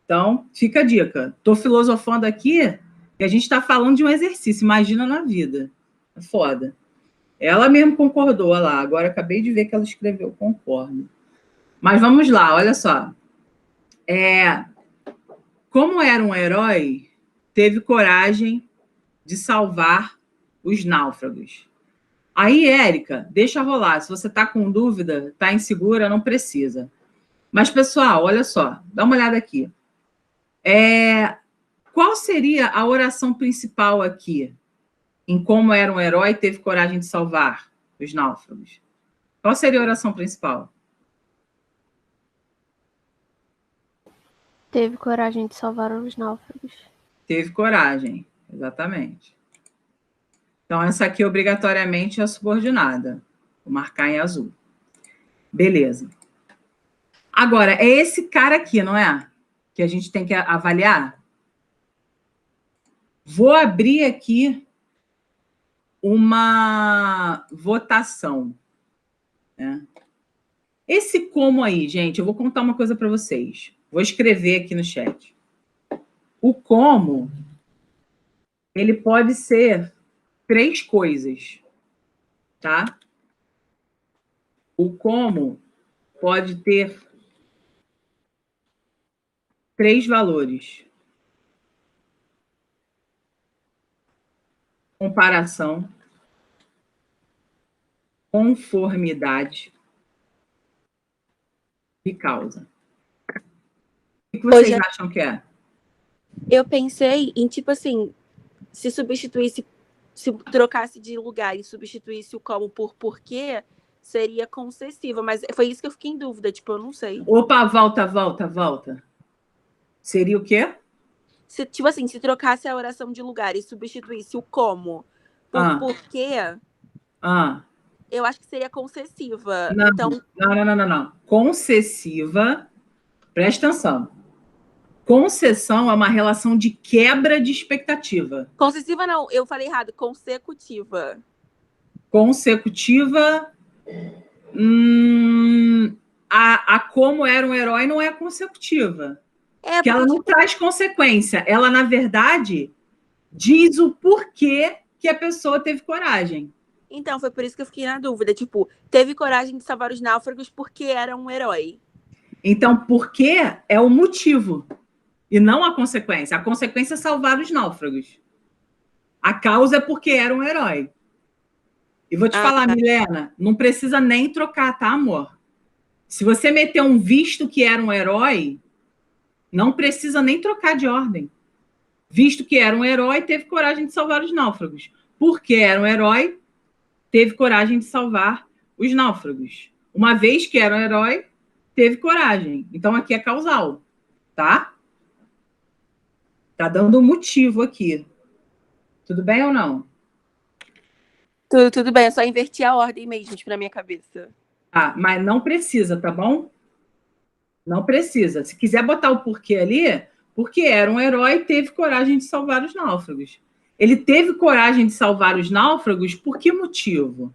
Então, fica a dica. Estou filosofando aqui e a gente está falando de um exercício. Imagina na vida. É foda. Ela mesmo concordou, olha lá. Agora acabei de ver que ela escreveu, concordo. Mas vamos lá, olha só. Como era um herói, teve coragem de salvar os náufragos. Aí, Érica, deixa rolar. Se você está com dúvida, está insegura, não precisa. Mas, pessoal, olha só. Dá uma olhada aqui. Qual seria a oração principal aqui? Em como era um herói, teve coragem de salvar os náufragos. Qual seria a oração principal? Teve coragem de salvar os náufragos. Teve coragem, exatamente. Então, essa aqui, obrigatoriamente, é a subordinada. Vou marcar em azul. Beleza. Agora, é esse cara aqui, não é? Que a gente tem que avaliar? Vou abrir aqui uma votação. Né? Esse como aí, gente, eu vou contar uma coisa para vocês. Vou escrever aqui no chat. O como, ele pode ser 3 coisas, tá? O como pode ter 3 valores. Comparação, conformidade e causa. O que vocês acham que é? Eu pensei em, tipo assim, se trocasse de lugar e substituísse o como por porquê, seria concessiva. Mas foi isso que eu fiquei em dúvida, tipo, eu não sei. Opa, volta. Seria o quê? Se trocasse a oração de lugar e substituísse o como por porquê, eu acho que seria concessiva. Não. Concessiva, presta atenção. Concessão é uma relação de quebra de expectativa. Concessiva não, eu falei errado, consecutiva. Consecutiva, a como era um herói não é consecutiva. Porque ela não traz consequência. Ela, na verdade, diz o porquê que a pessoa teve coragem. Então, foi por isso que eu fiquei na dúvida. Tipo, teve coragem de salvar os náufragos porque era um herói. Então, porquê é o motivo e não a consequência. A consequência é salvar os náufragos. A causa é porque era um herói. E vou te falar, Milena, não precisa nem trocar, tá, amor? Se você meter um visto que era um herói, não precisa nem trocar de ordem. Visto que era um herói, teve coragem de salvar os náufragos. porque era um herói, teve coragem de salvar os náufragos. Uma vez que era um herói, teve coragem. Então, aqui é causal, tá? Tá dando um motivo aqui. Tudo bem ou não? Tudo bem, é só inverter a ordem mesmo, tipo, na minha cabeça. Ah, mas não precisa, tá bom? Não precisa. Se quiser botar o porquê ali, porque era um herói e teve coragem de salvar os náufragos. Ele teve coragem de salvar os náufragos por que motivo?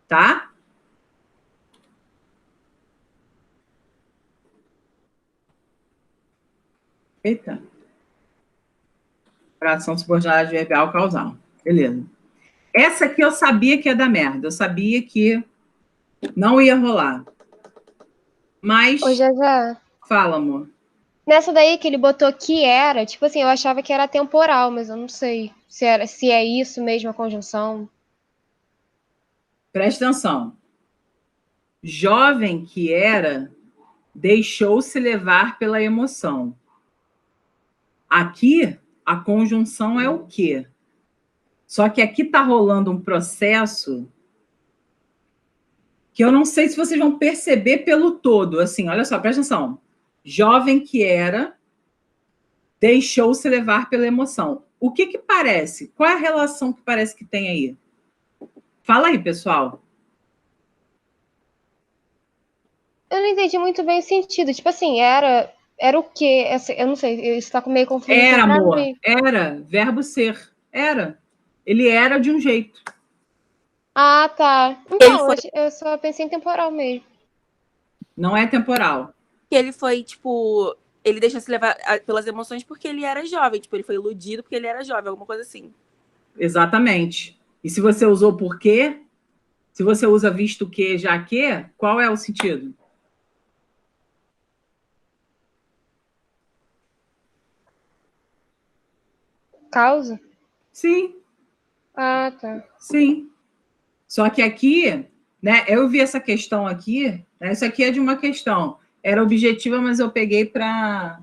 Tá? Eita. Fração subordinada adverbial causal. Beleza. Essa aqui eu sabia que ia dar merda. Eu sabia que não ia rolar. Mas... Ô, Jazá. Fala, amor. Nessa daí que ele botou que era, tipo assim, eu achava que era temporal, mas eu não sei se é isso mesmo a conjunção. Presta atenção. Jovem que era, deixou-se levar pela emoção. Aqui, a conjunção é o quê? Só que aqui está rolando um processo que eu não sei se vocês vão perceber pelo todo. Assim, olha só, presta atenção. Jovem que era, deixou-se levar pela emoção. O que parece? Qual é a relação que parece que tem aí? Fala aí, pessoal. Eu não entendi muito bem o sentido. Tipo assim, era o quê? Eu não sei, isso está meio confuso. Era, amor. Era. Verbo ser. Era. Ele era de um jeito. Ah, tá. Então, eu só pensei em temporal mesmo. Não é temporal. Ele foi, tipo... Ele deixou se levar pelas emoções porque ele era jovem. Tipo, ele foi iludido porque ele era jovem, alguma coisa assim. Exatamente. E se você usou por quê, se você usa visto que, já que, qual é o sentido? Causa? Sim. Ah, tá. Sim. Só que aqui, né, eu vi essa questão aqui, né, isso aqui é de uma questão. Era objetiva, mas eu peguei para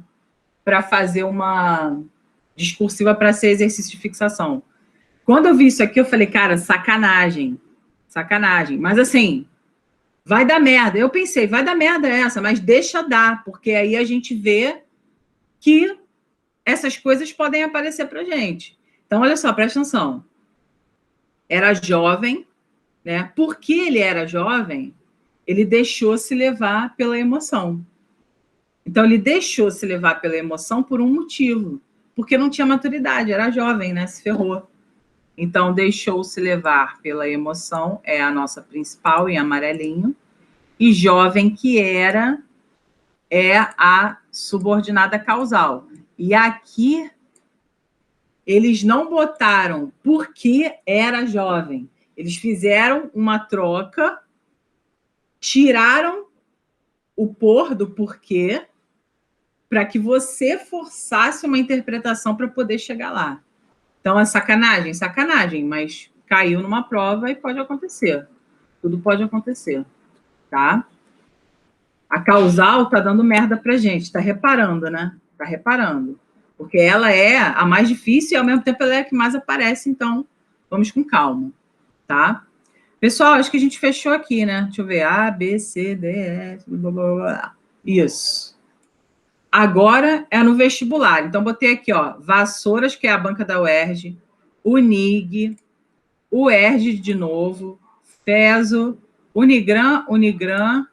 fazer uma discursiva para ser exercício de fixação. Quando eu vi isso aqui, eu falei, cara, sacanagem. Sacanagem. Mas assim, vai dar merda. Eu pensei, vai dar merda essa, mas deixa dar, porque aí a gente vê que essas coisas podem aparecer para gente. Então, olha só, presta atenção. Era jovem, né? Porque ele era jovem, ele deixou-se levar pela emoção. Então, ele deixou-se levar pela emoção por um motivo. Porque não tinha maturidade, era jovem, né? Se ferrou. Então, deixou-se levar pela emoção, é a nossa principal, em amarelinho. E jovem que era, é a subordinada causal. E aqui, eles não botaram porque era jovem. Eles fizeram uma troca, tiraram o por do porquê, para que você forçasse uma interpretação para poder chegar lá. Então, é sacanagem? Sacanagem, mas caiu numa prova e pode acontecer. Tudo pode acontecer, tá? A causal está dando merda para a gente, está reparando, né? Está reparando. Porque ela é a mais difícil e, ao mesmo tempo, ela é a que mais aparece, então vamos com calma, tá? Pessoal, acho que a gente fechou aqui, né? Deixa eu ver. A, B, C, D, E, blá, blá, blá. Isso. Agora é no vestibular. Então, botei aqui, ó, Vassouras, que é a banca da UERJ, Unig, UERJ de novo, FESO, Unigran,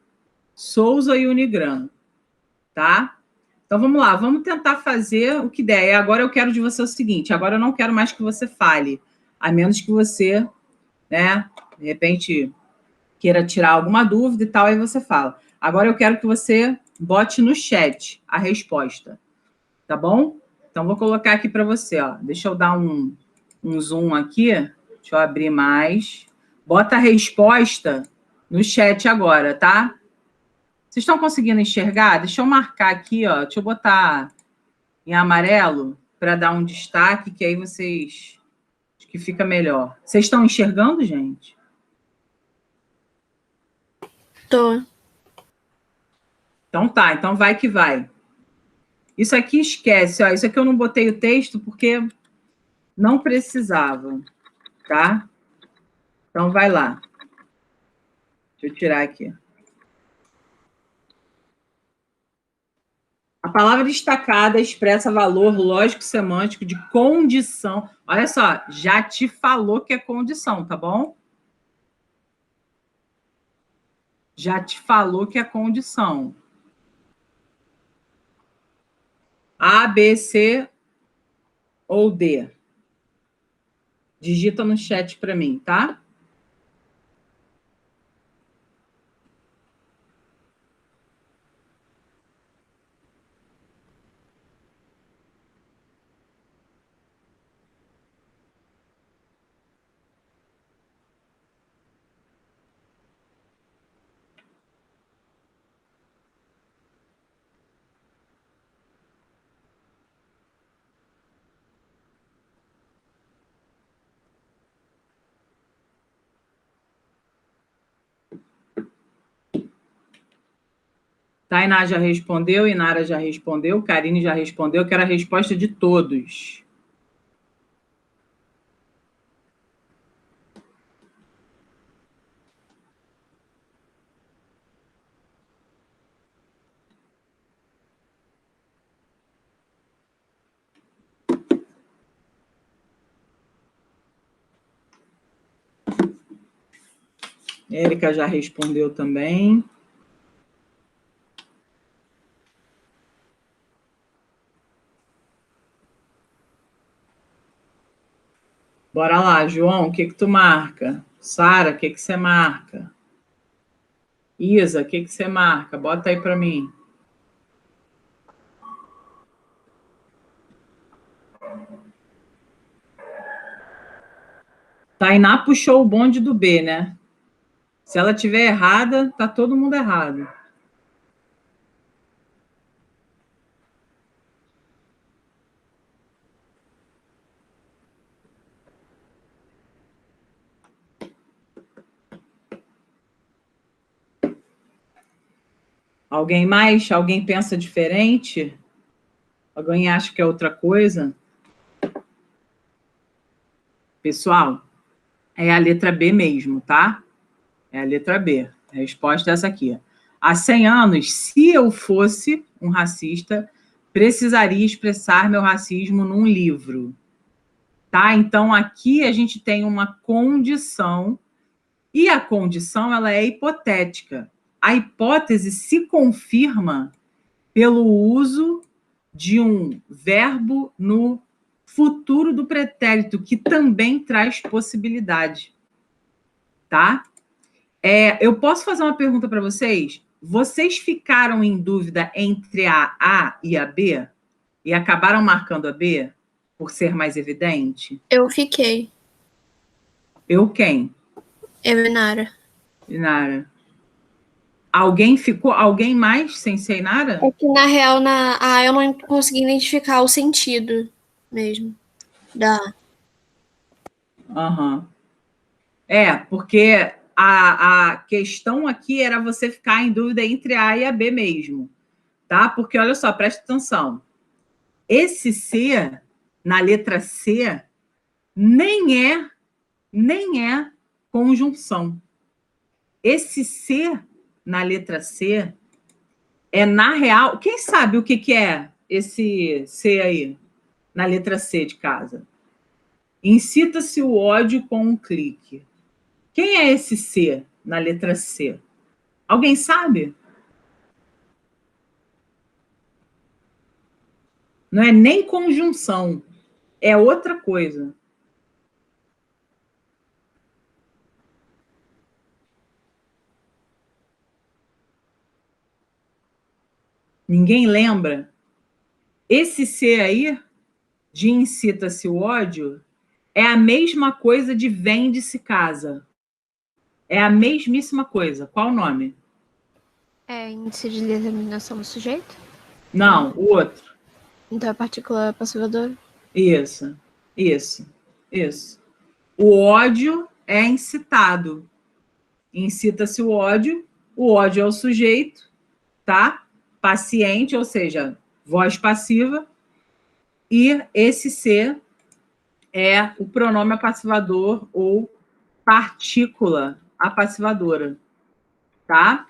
Souza e Unigran, tá? Então, vamos lá, vamos tentar fazer o que der. E agora eu quero de você o seguinte, agora eu não quero mais que você fale, a menos que você, né, de repente, queira tirar alguma dúvida e tal, aí você fala. Agora eu quero que você bote no chat a resposta, tá bom? Então, vou colocar aqui para você, ó. Deixa eu dar um zoom aqui, deixa eu abrir mais. Bota a resposta no chat agora, tá? Vocês estão conseguindo enxergar? Deixa eu marcar aqui, ó. Deixa eu botar em amarelo para dar um destaque, que aí vocês... Acho que fica melhor. Vocês estão enxergando, gente? Tô. Então tá, então vai que vai. Isso aqui esquece, ó. Isso aqui eu não botei o texto porque não precisava. Tá? Então, vai lá. Deixa eu tirar aqui. A palavra destacada expressa valor lógico-semântico de condição. Olha só, já te falou que é condição, tá bom? Já te falou que é condição. A, B, C ou D? Digita no chat para mim, tá? Tainá já respondeu, Inara já respondeu, Karine já respondeu, quero a resposta de todos. Érica já respondeu também. Bora lá, João, o que tu marca? Sara, o que você marca? Isa, o que você marca? Bota aí para mim. Tainá puxou o bonde do B, né? Se ela tiver errada, tá todo mundo errado. Alguém mais? Alguém pensa diferente? Alguém acha que é outra coisa? Pessoal, é a letra B mesmo, tá? É a letra B. A resposta é essa aqui. Há 100 anos, se eu fosse um racista, precisaria expressar meu racismo num livro. Tá? Então, aqui a gente tem uma condição, e a condição ela é hipotética. A hipótese se confirma pelo uso de um verbo no futuro do pretérito, que também traz possibilidade. Tá? Eu posso fazer uma pergunta para vocês? Vocês ficaram em dúvida entre a A e a B? E acabaram marcando a B? Por ser mais evidente? Eu fiquei. Eu quem? Eu e Nara. Inara. Alguém ficou? Alguém mais sem ser Inara? É que, na real, na A eu não consegui identificar o sentido mesmo da A. Uhum. Porque a questão aqui era você ficar em dúvida entre a A e a B mesmo, tá? Porque, olha só, presta atenção. Esse C, na letra C, nem é conjunção. Esse C, na letra C, é, na real... Quem sabe o que é esse C aí, na letra C de casa? Incita-se o ódio com um clique. Quem é esse C na letra C? Alguém sabe? Não é nem conjunção, é outra coisa. Ninguém lembra? Esse C aí, de incita-se o ódio, é a mesma coisa de vende-se casa. É a mesmíssima coisa. Qual o nome? É índice de determinação do sujeito? Não, o outro. Então é partícula passivadora? Isso. O ódio é incitado. Incita-se o ódio é o sujeito, tá? Paciente, ou seja, voz passiva, e esse C é o pronome apassivador ou partícula apassivadora, tá?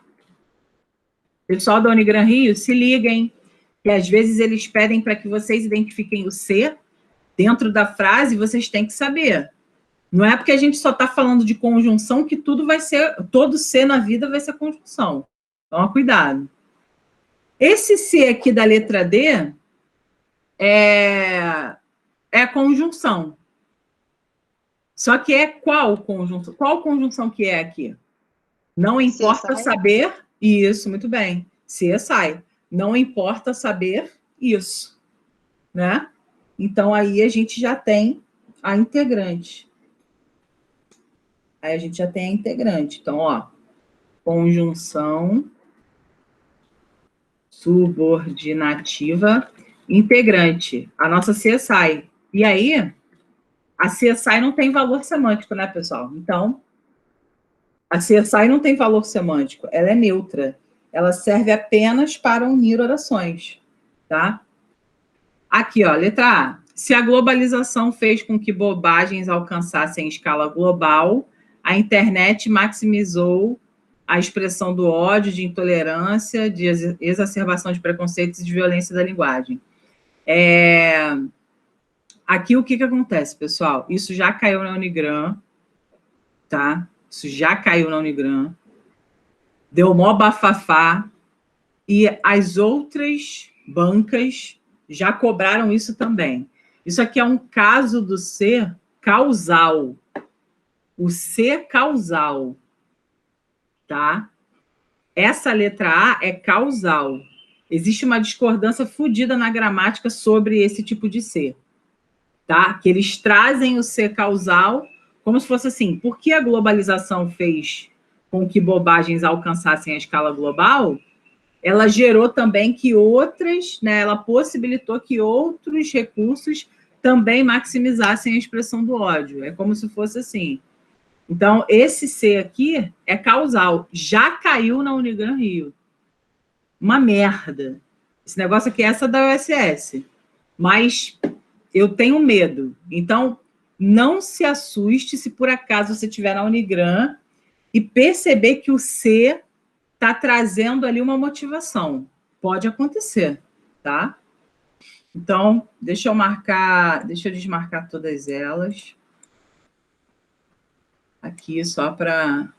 Pessoal da Unigran Rio, se liguem, que às vezes eles pedem para que vocês identifiquem o C dentro da frase, vocês têm que saber. Não é porque a gente só está falando de conjunção que tudo vai ser, todo C na vida vai ser conjunção. Então, cuidado. Esse C aqui da letra D é conjunção. Só que é qual conjunção? Qual conjunção que é aqui? Não importa saber isso, muito bem. Se sai. Não importa saber isso, né? Então, aí a gente já tem a integrante. Aí a gente já tem a integrante. Então, ó, conjunção subordinativa integrante. A nossa C sai. E aí, a C sai não tem valor semântico, né, pessoal? Então, a C sai não tem valor semântico. Ela é neutra. Ela serve apenas para unir orações, tá? Aqui, ó, letra A. Se a globalização fez com que bobagens alcançassem escala global, a internet maximizou a expressão do ódio, de intolerância, de exacerbação de preconceitos e de violência da linguagem. Aqui, o que acontece, pessoal? Isso já caiu na Unigran, tá? Isso já caiu na Unigran. Deu mó bafafá. E as outras bancas já cobraram isso também. Isso aqui é um caso do C causal. O C causal, tá? Essa letra A é causal. Existe uma discordância fodida na gramática sobre esse tipo de C, tá? Que eles trazem o C causal como se fosse assim, por que a globalização fez com que bobagens alcançassem a escala global? Ela gerou também que outras, né, ela possibilitou que outros recursos também maximizassem a expressão do ódio. É como se fosse assim. Então, esse C aqui é causal. Já caiu na Unigran Rio. Uma merda. Esse negócio aqui é essa da USS. Mas eu tenho medo. Então, não se assuste se por acaso você estiver na Unigran e perceber que o C está trazendo ali uma motivação. Pode acontecer, tá? Então, deixa eu desmarcar todas elas. Aqui, só para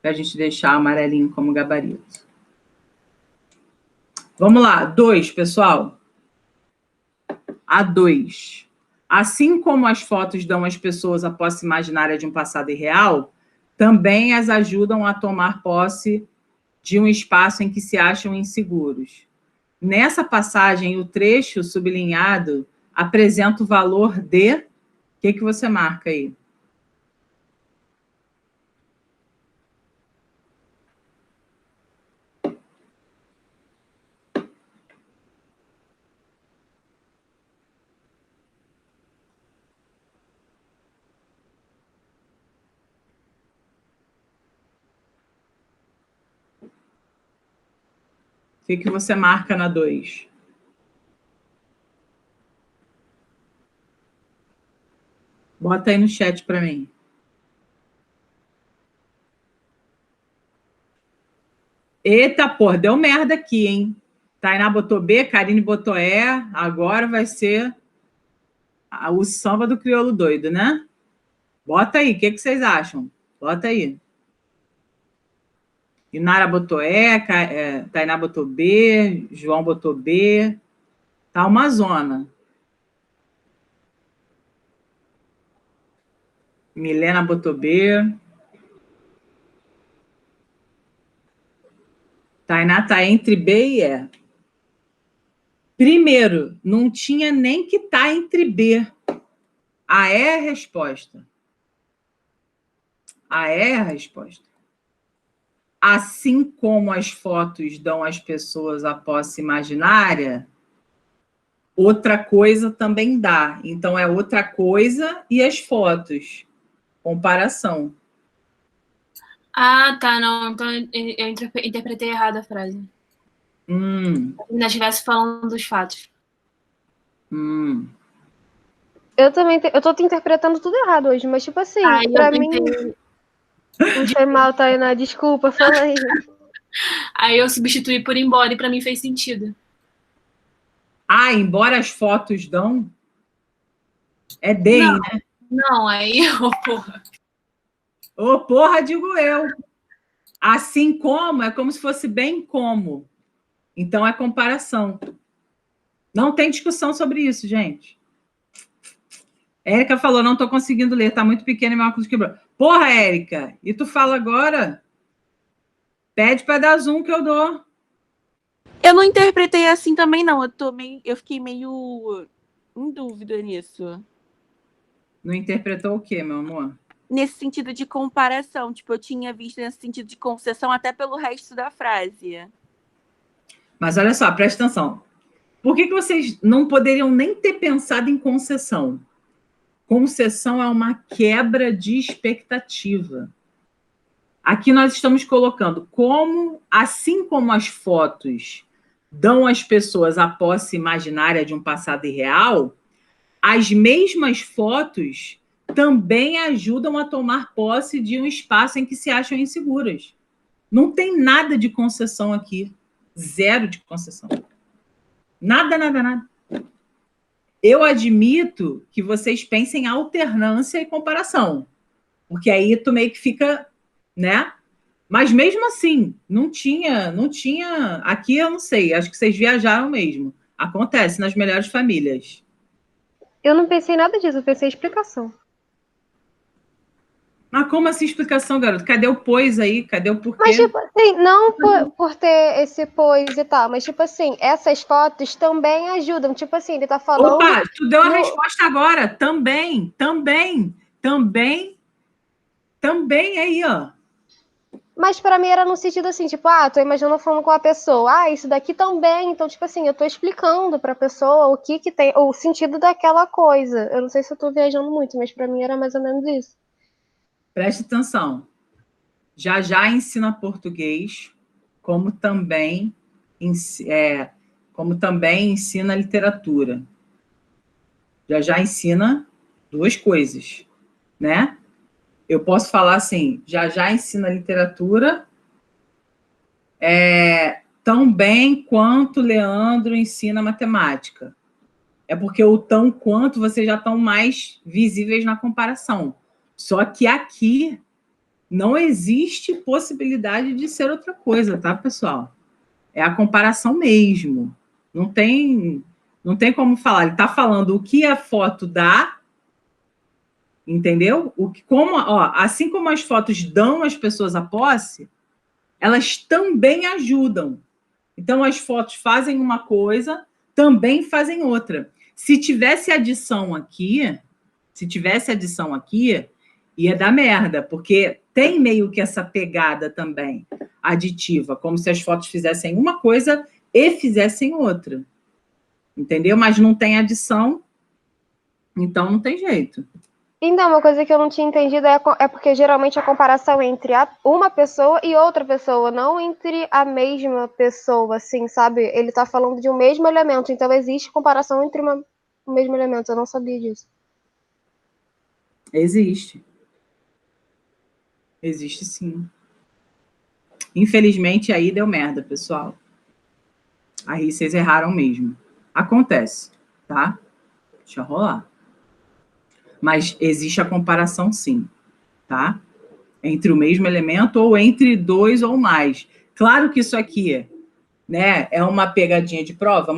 a gente deixar amarelinho como gabarito. Vamos lá, 2, pessoal. A2. Assim como as fotos dão às pessoas a posse imaginária de um passado irreal, também as ajudam a tomar posse de um espaço em que se acham inseguros. Nessa passagem, o trecho sublinhado apresenta o valor de... O que você marca aí? O que você marca na 2? Bota aí no chat para mim. Eita, porra, deu merda aqui, hein? Tainá botou B, Karine botou E, agora vai ser o samba do crioulo doido, né? Bota aí, o que vocês acham? Bota aí. Inara botou E, Tainá botou B, João botou B. Tá uma zona. Milena botou B. Tainá tá entre B e E. Primeiro, não tinha nem que estar entre B. A E é a resposta. A E é a resposta. Assim como as fotos dão às pessoas a posse imaginária, outra coisa também dá. Então, é outra coisa e as fotos. Comparação. Ah, tá, não. Então, eu interpretei errado a frase. Se ainda estivesse falando dos fatos. Eu também, eu tô interpretando tudo errado hoje, mas tipo assim, pra mim... Não foi mal, Tainá, desculpa, fala aí. Aí eu substituí por embora e pra mim fez sentido. Ah, embora as fotos dão? É DEM, né? Não, aí, porra. Ô, porra, digo eu. Assim como, é como se fosse bem como. Então, é comparação. Não tem discussão sobre isso, gente. Érica falou, não estou conseguindo ler, está muito pequeno e meu óculos quebrou. Porra, Érica, e tu fala agora? Pede para dar zoom que eu dou. Eu não interpretei assim também, não. Eu fiquei meio em dúvida nisso. Não interpretou o quê, meu amor? Nesse sentido de comparação. Tipo, eu tinha visto nesse sentido de concessão até pelo resto da frase. Mas olha só, presta atenção. Por que vocês não poderiam nem ter pensado em concessão? Concessão é uma quebra de expectativa. Aqui nós estamos colocando como, assim como as fotos dão às pessoas a posse imaginária de um passado irreal, as mesmas fotos também ajudam a tomar posse de um espaço em que se acham inseguras. Não tem nada de concessão aqui. Zero de concessão. Nada, nada, nada. Eu admito que vocês pensem em alternância e comparação, porque aí tu meio que fica, né? Mas mesmo assim, não tinha. Aqui eu não sei, acho que vocês viajaram mesmo. Acontece nas melhores famílias. Eu não pensei nada disso, eu pensei em explicação. Mas como assim explicação, garoto? Cadê o pois aí? Cadê o porquê? Mas, tipo assim, não por ter esse pois e tal, mas, tipo assim, essas fotos também ajudam. Tipo assim, ele tá falando... Opa, tu deu a resposta agora. Também aí, ó. Mas pra mim era no sentido assim, tipo, tô imaginando falando com a pessoa, isso daqui também. Então, tipo assim, eu tô explicando pra pessoa o que tem, o sentido daquela coisa. Eu não sei se eu tô viajando muito, mas pra mim era mais ou menos isso. Preste atenção. Já ensina português, como também ensina literatura. Já ensina duas coisas, né? Eu posso falar assim, já ensina literatura tão bem quanto Leandro ensina matemática. É porque o tão quanto vocês já estão mais visíveis na comparação. Só que aqui não existe possibilidade de ser outra coisa, tá, pessoal? É a comparação mesmo. Não tem como falar. Ele está falando o que a foto dá, entendeu? Assim como as fotos dão às pessoas a posse, elas também ajudam. Então, as fotos fazem uma coisa, também fazem outra. Se tivesse adição aqui, ia dar merda, porque tem meio que essa pegada também aditiva, como se as fotos fizessem uma coisa e fizessem outra. Entendeu? Mas não tem adição, então não tem jeito. Então, uma coisa que eu não tinha entendido é porque geralmente a comparação entre uma pessoa e outra pessoa, não entre a mesma pessoa, assim, sabe? Ele tá falando de um mesmo elemento, então existe comparação entre o mesmo elemento, eu não sabia disso. Existe. Existe sim. Infelizmente, aí deu merda, pessoal. Aí vocês erraram mesmo. Acontece, tá? Deixa rolar. Mas existe a comparação sim, tá? Entre o mesmo elemento ou entre dois ou mais. Claro que isso aqui, né, é uma pegadinha de prova,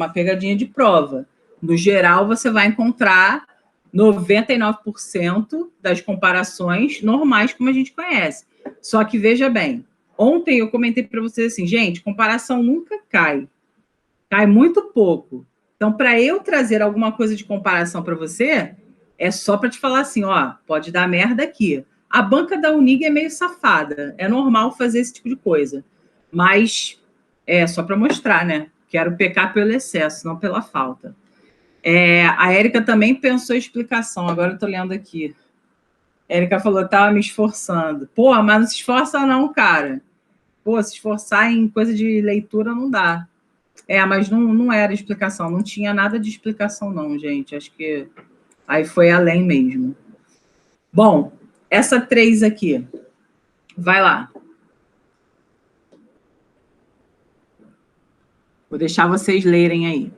No geral, você vai encontrar 99% das comparações normais, como a gente conhece. Só que, veja bem, ontem eu comentei para vocês assim, gente, comparação nunca cai. Cai muito pouco. Então, para eu trazer alguma coisa de comparação para você, é só para te falar assim, pode dar merda aqui. A banca da Unig é meio safada. É normal fazer esse tipo de coisa. Mas é só para mostrar, né? Quero pecar pelo excesso, não pela falta. A Érica também pensou em explicação. Agora eu estou lendo aqui. A Érica falou, estava me esforçando. Pô, mas não se esforça não, cara. Pô, se esforçar em coisa de leitura não dá. Mas não era explicação. Não tinha nada de explicação não, gente. Acho que Aí foi além mesmo. Bom, essa 3 aqui. Vai lá. Vou deixar vocês lerem aí.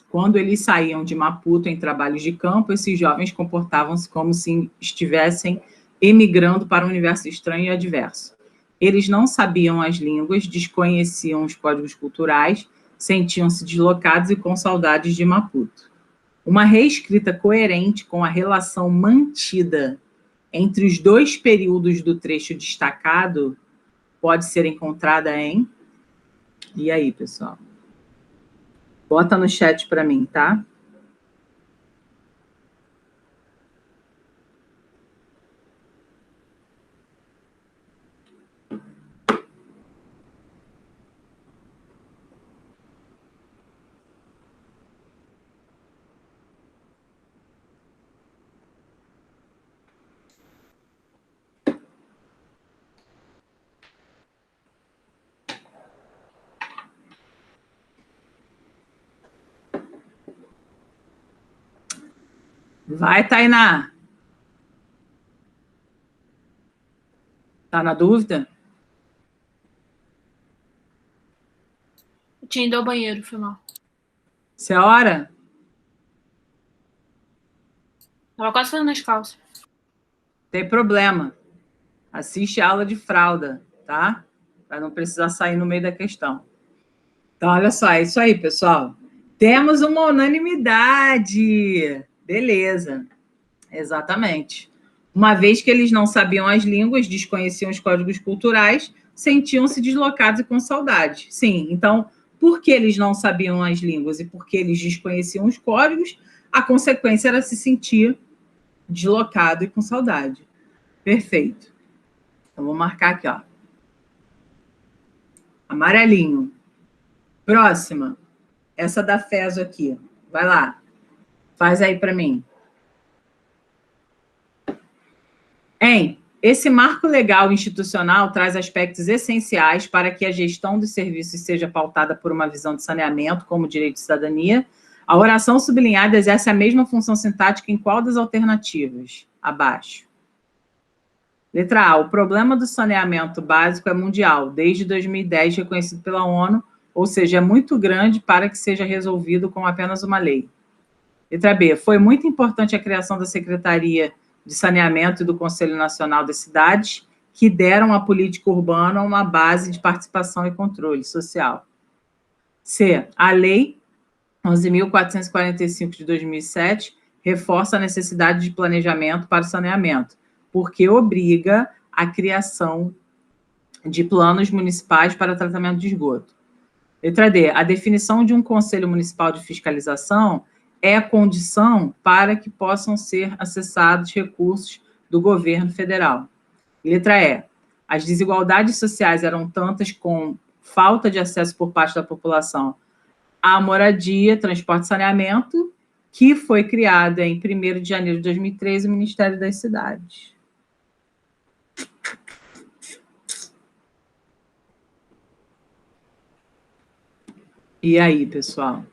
Quando eles saíam de Maputo em trabalhos de campo, esses jovens comportavam-se como se estivessem emigrando para um universo estranho e adverso. Eles não sabiam as línguas, desconheciam os códigos culturais, sentiam-se deslocados e com saudades de Maputo. Uma reescrita coerente com a relação mantida entre os 2 períodos do trecho destacado pode ser encontrada em... E aí, pessoal? Bota no chat para mim, tá? Vai, Tainá. Tá na dúvida? Eu tinha ido ao banheiro, foi mal. Isso é hora? Tava quase fazendo as calças. Tem problema. Assiste a aula de fralda, tá? Para não precisar sair no meio da questão. Então, olha só, é isso aí, pessoal. Temos uma unanimidade. Beleza. Exatamente. Uma vez que eles não sabiam as línguas, desconheciam os códigos culturais, sentiam-se deslocados e com saudade. Sim, então, porque eles não sabiam as línguas e porque eles desconheciam os códigos, a consequência era se sentir deslocado e com saudade. Perfeito. Então, vou marcar aqui, ó. Amarelinho. Próxima. Essa da FESO aqui. Vai lá. Faz aí para mim. Esse marco legal institucional traz aspectos essenciais para que a gestão dos serviços seja pautada por uma visão de saneamento como direito de cidadania. A oração sublinhada exerce a mesma função sintática em qual das alternativas? Abaixo. Letra A. O problema do saneamento básico é mundial, desde 2010 reconhecido pela ONU, ou seja, é muito grande para que seja resolvido com apenas uma lei. Letra B. Foi muito importante a criação da Secretaria de Saneamento e do Conselho Nacional das Cidades, que deram à política urbana uma base de participação e controle social. C. A Lei 11.445 de 2007 reforça a necessidade de planejamento para o saneamento, porque obriga a criação de planos municipais para tratamento de esgoto. Letra D. A definição de um Conselho Municipal de Fiscalização é a condição para que possam ser acessados recursos do governo federal. Letra E. As desigualdades sociais eram tantas com falta de acesso por parte da população à moradia, transporte e saneamento, que foi criada em 1º de janeiro de 2013 o Ministério das Cidades. E aí, pessoal?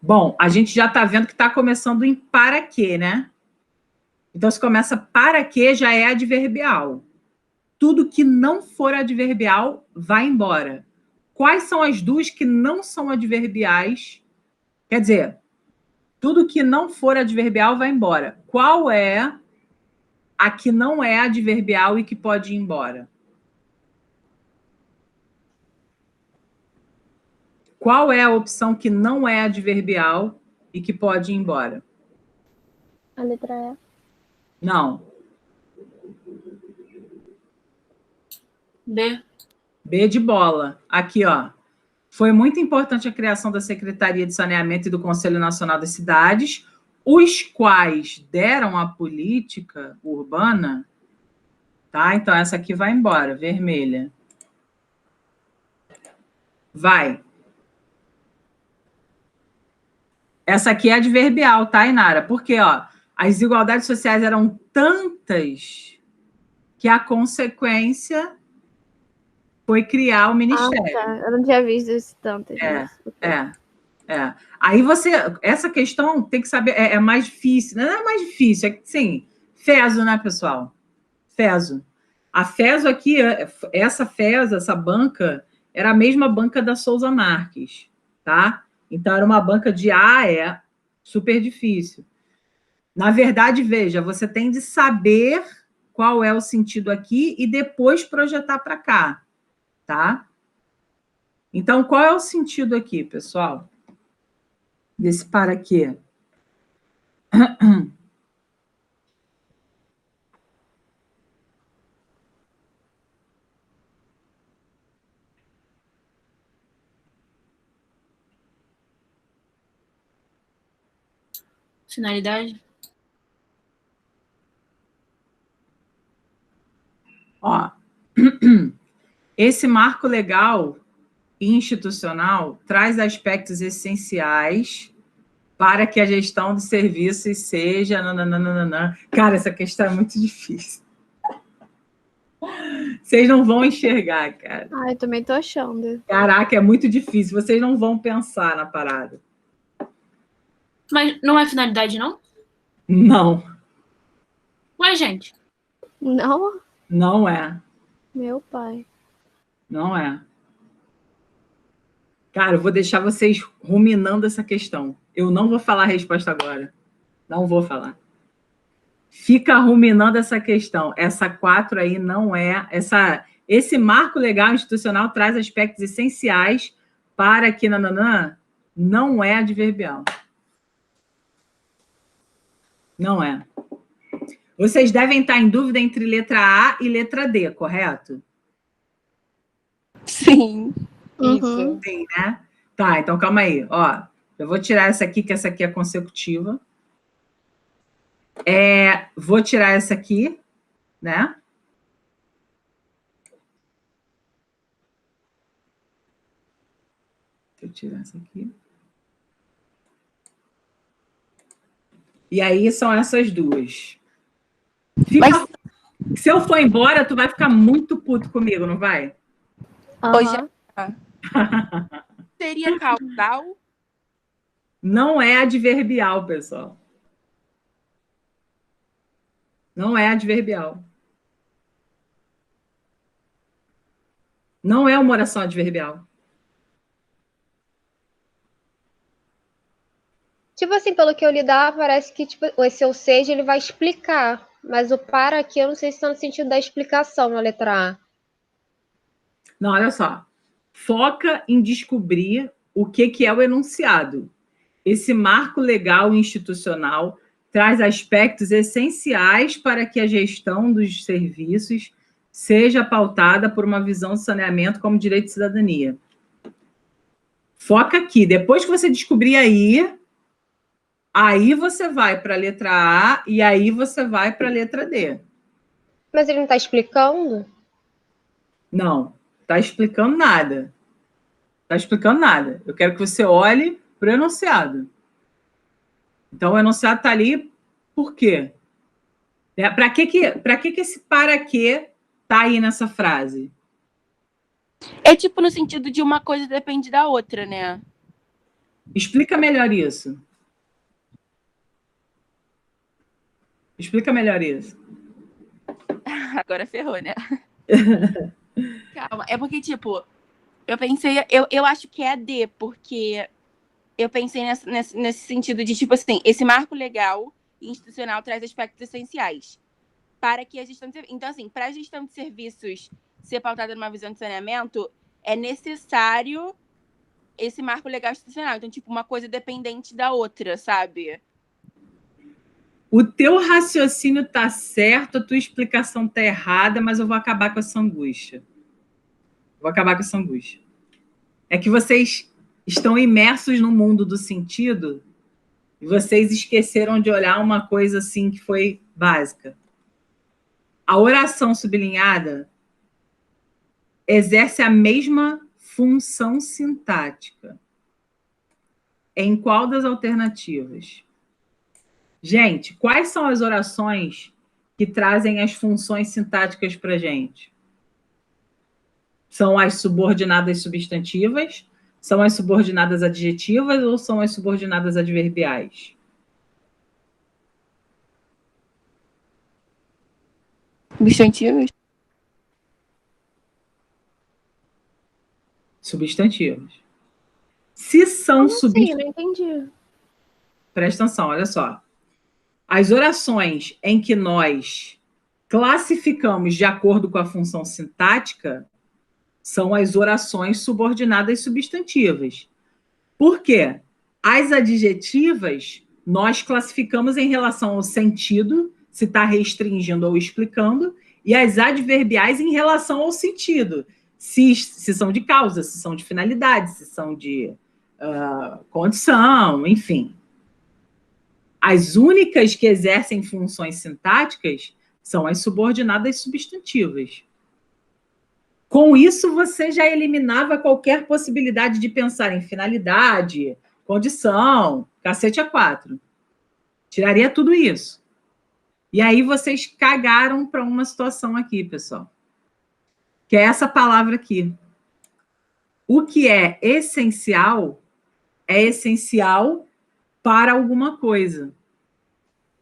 Bom, a gente já está vendo que está começando em para quê, né? Então, se começa para quê, já é adverbial. Tudo que não for adverbial, vai embora. Quais são as 2 que não são adverbiais? Quer dizer, tudo que não for adverbial, vai embora. Qual é a que não é adverbial e que pode ir embora? Qual é a opção que não é adverbial e que pode ir embora? A letra E. Não. B. B de bola. Aqui, ó. Foi muito importante a criação da Secretaria de Saneamento e do Conselho Nacional das Cidades, os quais deram à política urbana, tá? Então, essa aqui vai embora, vermelha. Vai. Essa aqui é adverbial, tá, Inara? Porque, ó, as desigualdades sociais eram tantas que a consequência foi criar o ministério. Tá. Eu não tinha visto isso tantas. Aí essa questão tem que saber, é mais difícil. Não é mais difícil, é que, sim, FESO, né, pessoal? FESO. A FESO aqui, essa FESO, essa banca, era a mesma banca da Souza Marques, tá? Então, era uma banca de super difícil. Na verdade, veja, você tem de saber qual é o sentido aqui e depois projetar para cá, tá? Então, qual é o sentido aqui, pessoal? Desse para quê? Finalidade? Ó, esse marco legal e institucional traz aspectos essenciais para que a gestão de serviços seja... Nananana. Cara, essa questão é muito difícil. Vocês não vão enxergar, cara. Eu também tô achando. Caraca, é muito difícil. Vocês não vão pensar na parada. Mas não é finalidade, não? Não. Ué, gente. Não? Não é. Meu pai. Não é. Cara, eu vou deixar vocês ruminando essa questão. Eu não vou falar a resposta agora. Não vou falar. Fica ruminando essa questão. Essa 4 aí não é... Esse marco legal institucional traz aspectos essenciais para que não é adverbial. Não é. Vocês devem estar em dúvida entre letra A e letra D, correto? Sim. Uhum. Sim, né? Tá, então calma aí. Ó, eu vou tirar essa aqui, que essa aqui é consecutiva. Vou tirar essa aqui, né? Deixa eu tirar essa aqui. E aí são essas duas. Se eu for embora, tu vai ficar muito puto comigo, não vai? Uhum. Seria causal? Não é adverbial, pessoal. Não é adverbial. Não é uma oração adverbial. Tipo assim, pelo que eu li dá, parece que tipo, esse ou seja, ele vai explicar. Mas o para aqui, eu não sei se está no sentido da explicação na letra A. Não, olha só. Foca em descobrir o que é o enunciado. Esse marco legal e institucional traz aspectos essenciais para que a gestão dos serviços seja pautada por uma visão de saneamento como direito de cidadania. Foca aqui. Depois que você descobrir aí você vai para a letra A e aí você vai para a letra D. Mas ele não está explicando? Não, está explicando nada. Está explicando nada. Eu quero que você olhe para o enunciado. Então, o enunciado está ali por quê? Para que esse para quê está aí nessa frase? É tipo no sentido de uma coisa depende da outra, né? Explica melhor isso. Explica melhor isso. Agora ferrou, né? Calma, é porque, tipo, eu pensei... Eu acho que é D, porque eu pensei nesse sentido de, tipo assim, esse marco legal e institucional traz aspectos essenciais para que a gestão de... Então, assim, para a gestão de serviços ser pautada numa visão de saneamento, é necessário esse marco legal institucional. Então, tipo, uma coisa dependente da outra, sabe? O teu raciocínio está certo, a tua explicação está errada, mas eu vou acabar com essa angústia. Vou acabar com essa angústia. É que vocês estão imersos no mundo do sentido e vocês esqueceram de olhar uma coisa assim que foi básica. A oração sublinhada exerce a mesma função sintática. em qual das alternativas? Gente, quais são as orações que trazem as funções sintáticas para a gente? São as subordinadas substantivas? São as subordinadas adjetivas ou são as subordinadas adverbiais? Substantivos? Substantivos. Se são Sim, não entendi. Presta atenção, olha só. As orações em que nós classificamos de acordo com a função sintática são as orações subordinadas substantivas. Por quê? As adjetivas nós classificamos em relação ao sentido, se está restringindo ou explicando, e as adverbiais em relação ao sentido, se são de causa, se são de finalidade, se são de condição, enfim. As únicas que exercem funções sintáticas são as subordinadas substantivas. Com isso, você já eliminava qualquer possibilidade de pensar em finalidade, condição, cacete a quatro. Tiraria tudo isso. E aí vocês cagaram para uma situação aqui, pessoal. Que é essa palavra aqui. O que é essencial para alguma coisa.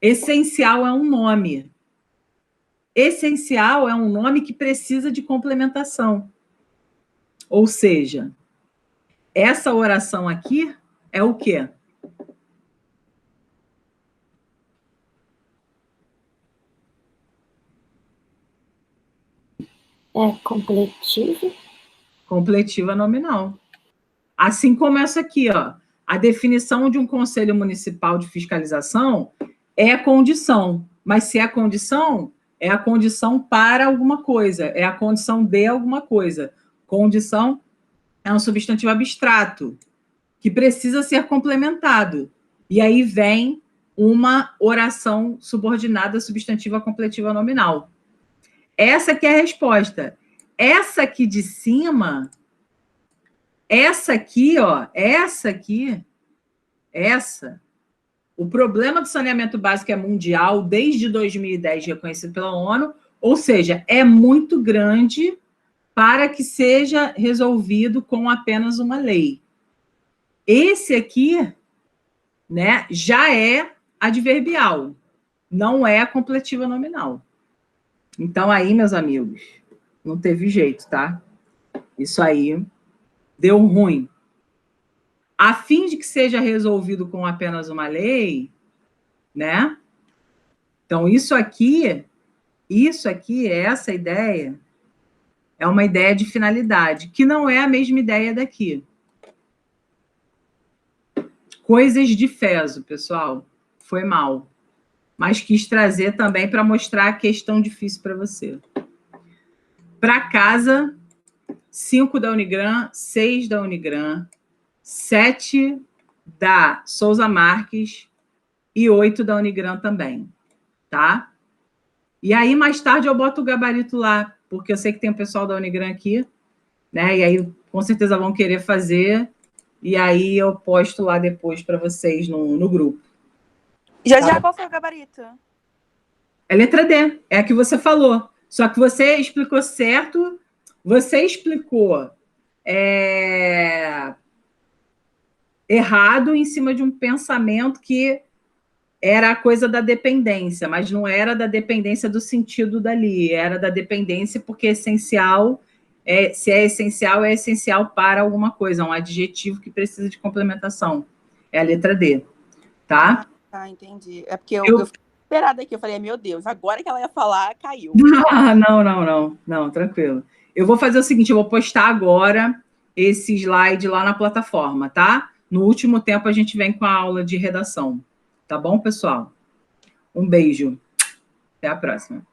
Essencial é um nome. Essencial é um nome que precisa de complementação. Ou seja, essa oração aqui é o quê? É completiva? Completiva nominal. Assim como essa aqui, ó. A definição de um conselho municipal de fiscalização é condição. Mas se é condição, é a condição para alguma coisa, é a condição de alguma coisa. Condição é um substantivo abstrato, que precisa ser complementado. E aí vem uma oração subordinada substantiva completiva nominal. Essa aqui é a resposta. Essa aqui de cima, essa aqui, ó, essa. O problema do saneamento básico é mundial, desde 2010 reconhecido pela ONU, ou seja, é muito grande para que seja resolvido com apenas uma lei. Esse aqui, né, já é adverbial, não é a completiva nominal. Então, aí, meus amigos, não teve jeito, tá? Isso aí deu ruim. A fim de que seja resolvido com apenas uma lei, né? Então, essa ideia, é uma ideia de finalidade, que não é a mesma ideia daqui. Coisas de Feso, pessoal. Foi mal. Mas quis trazer também para mostrar a questão difícil para você. Para casa, 5 da Unigran, 6 da Unigran, 7 da Souza Marques e 8 da Unigran também, tá? E aí, mais tarde, eu boto o gabarito lá, porque eu sei que tem o pessoal da Unigran aqui, né? E aí, com certeza, vão querer fazer, e aí eu posto lá depois para vocês no grupo. Já, qual foi o gabarito? É letra D, é a que você falou. Só que você explicou certo, você explicou errado em cima de um pensamento que era a coisa da dependência, mas não era da dependência do sentido dali, era da dependência porque essencial, se é essencial para alguma coisa, um adjetivo que precisa de complementação. É a letra D, tá? Ah, entendi. É porque eu fiquei esperada aqui, eu falei, meu Deus, agora que ela ia falar, caiu. Não, tranquilo. Eu vou fazer o seguinte, eu vou postar agora esse slide lá na plataforma, tá? No último tempo, a gente vem com a aula de redação. Tá bom, pessoal? Um beijo. Até a próxima.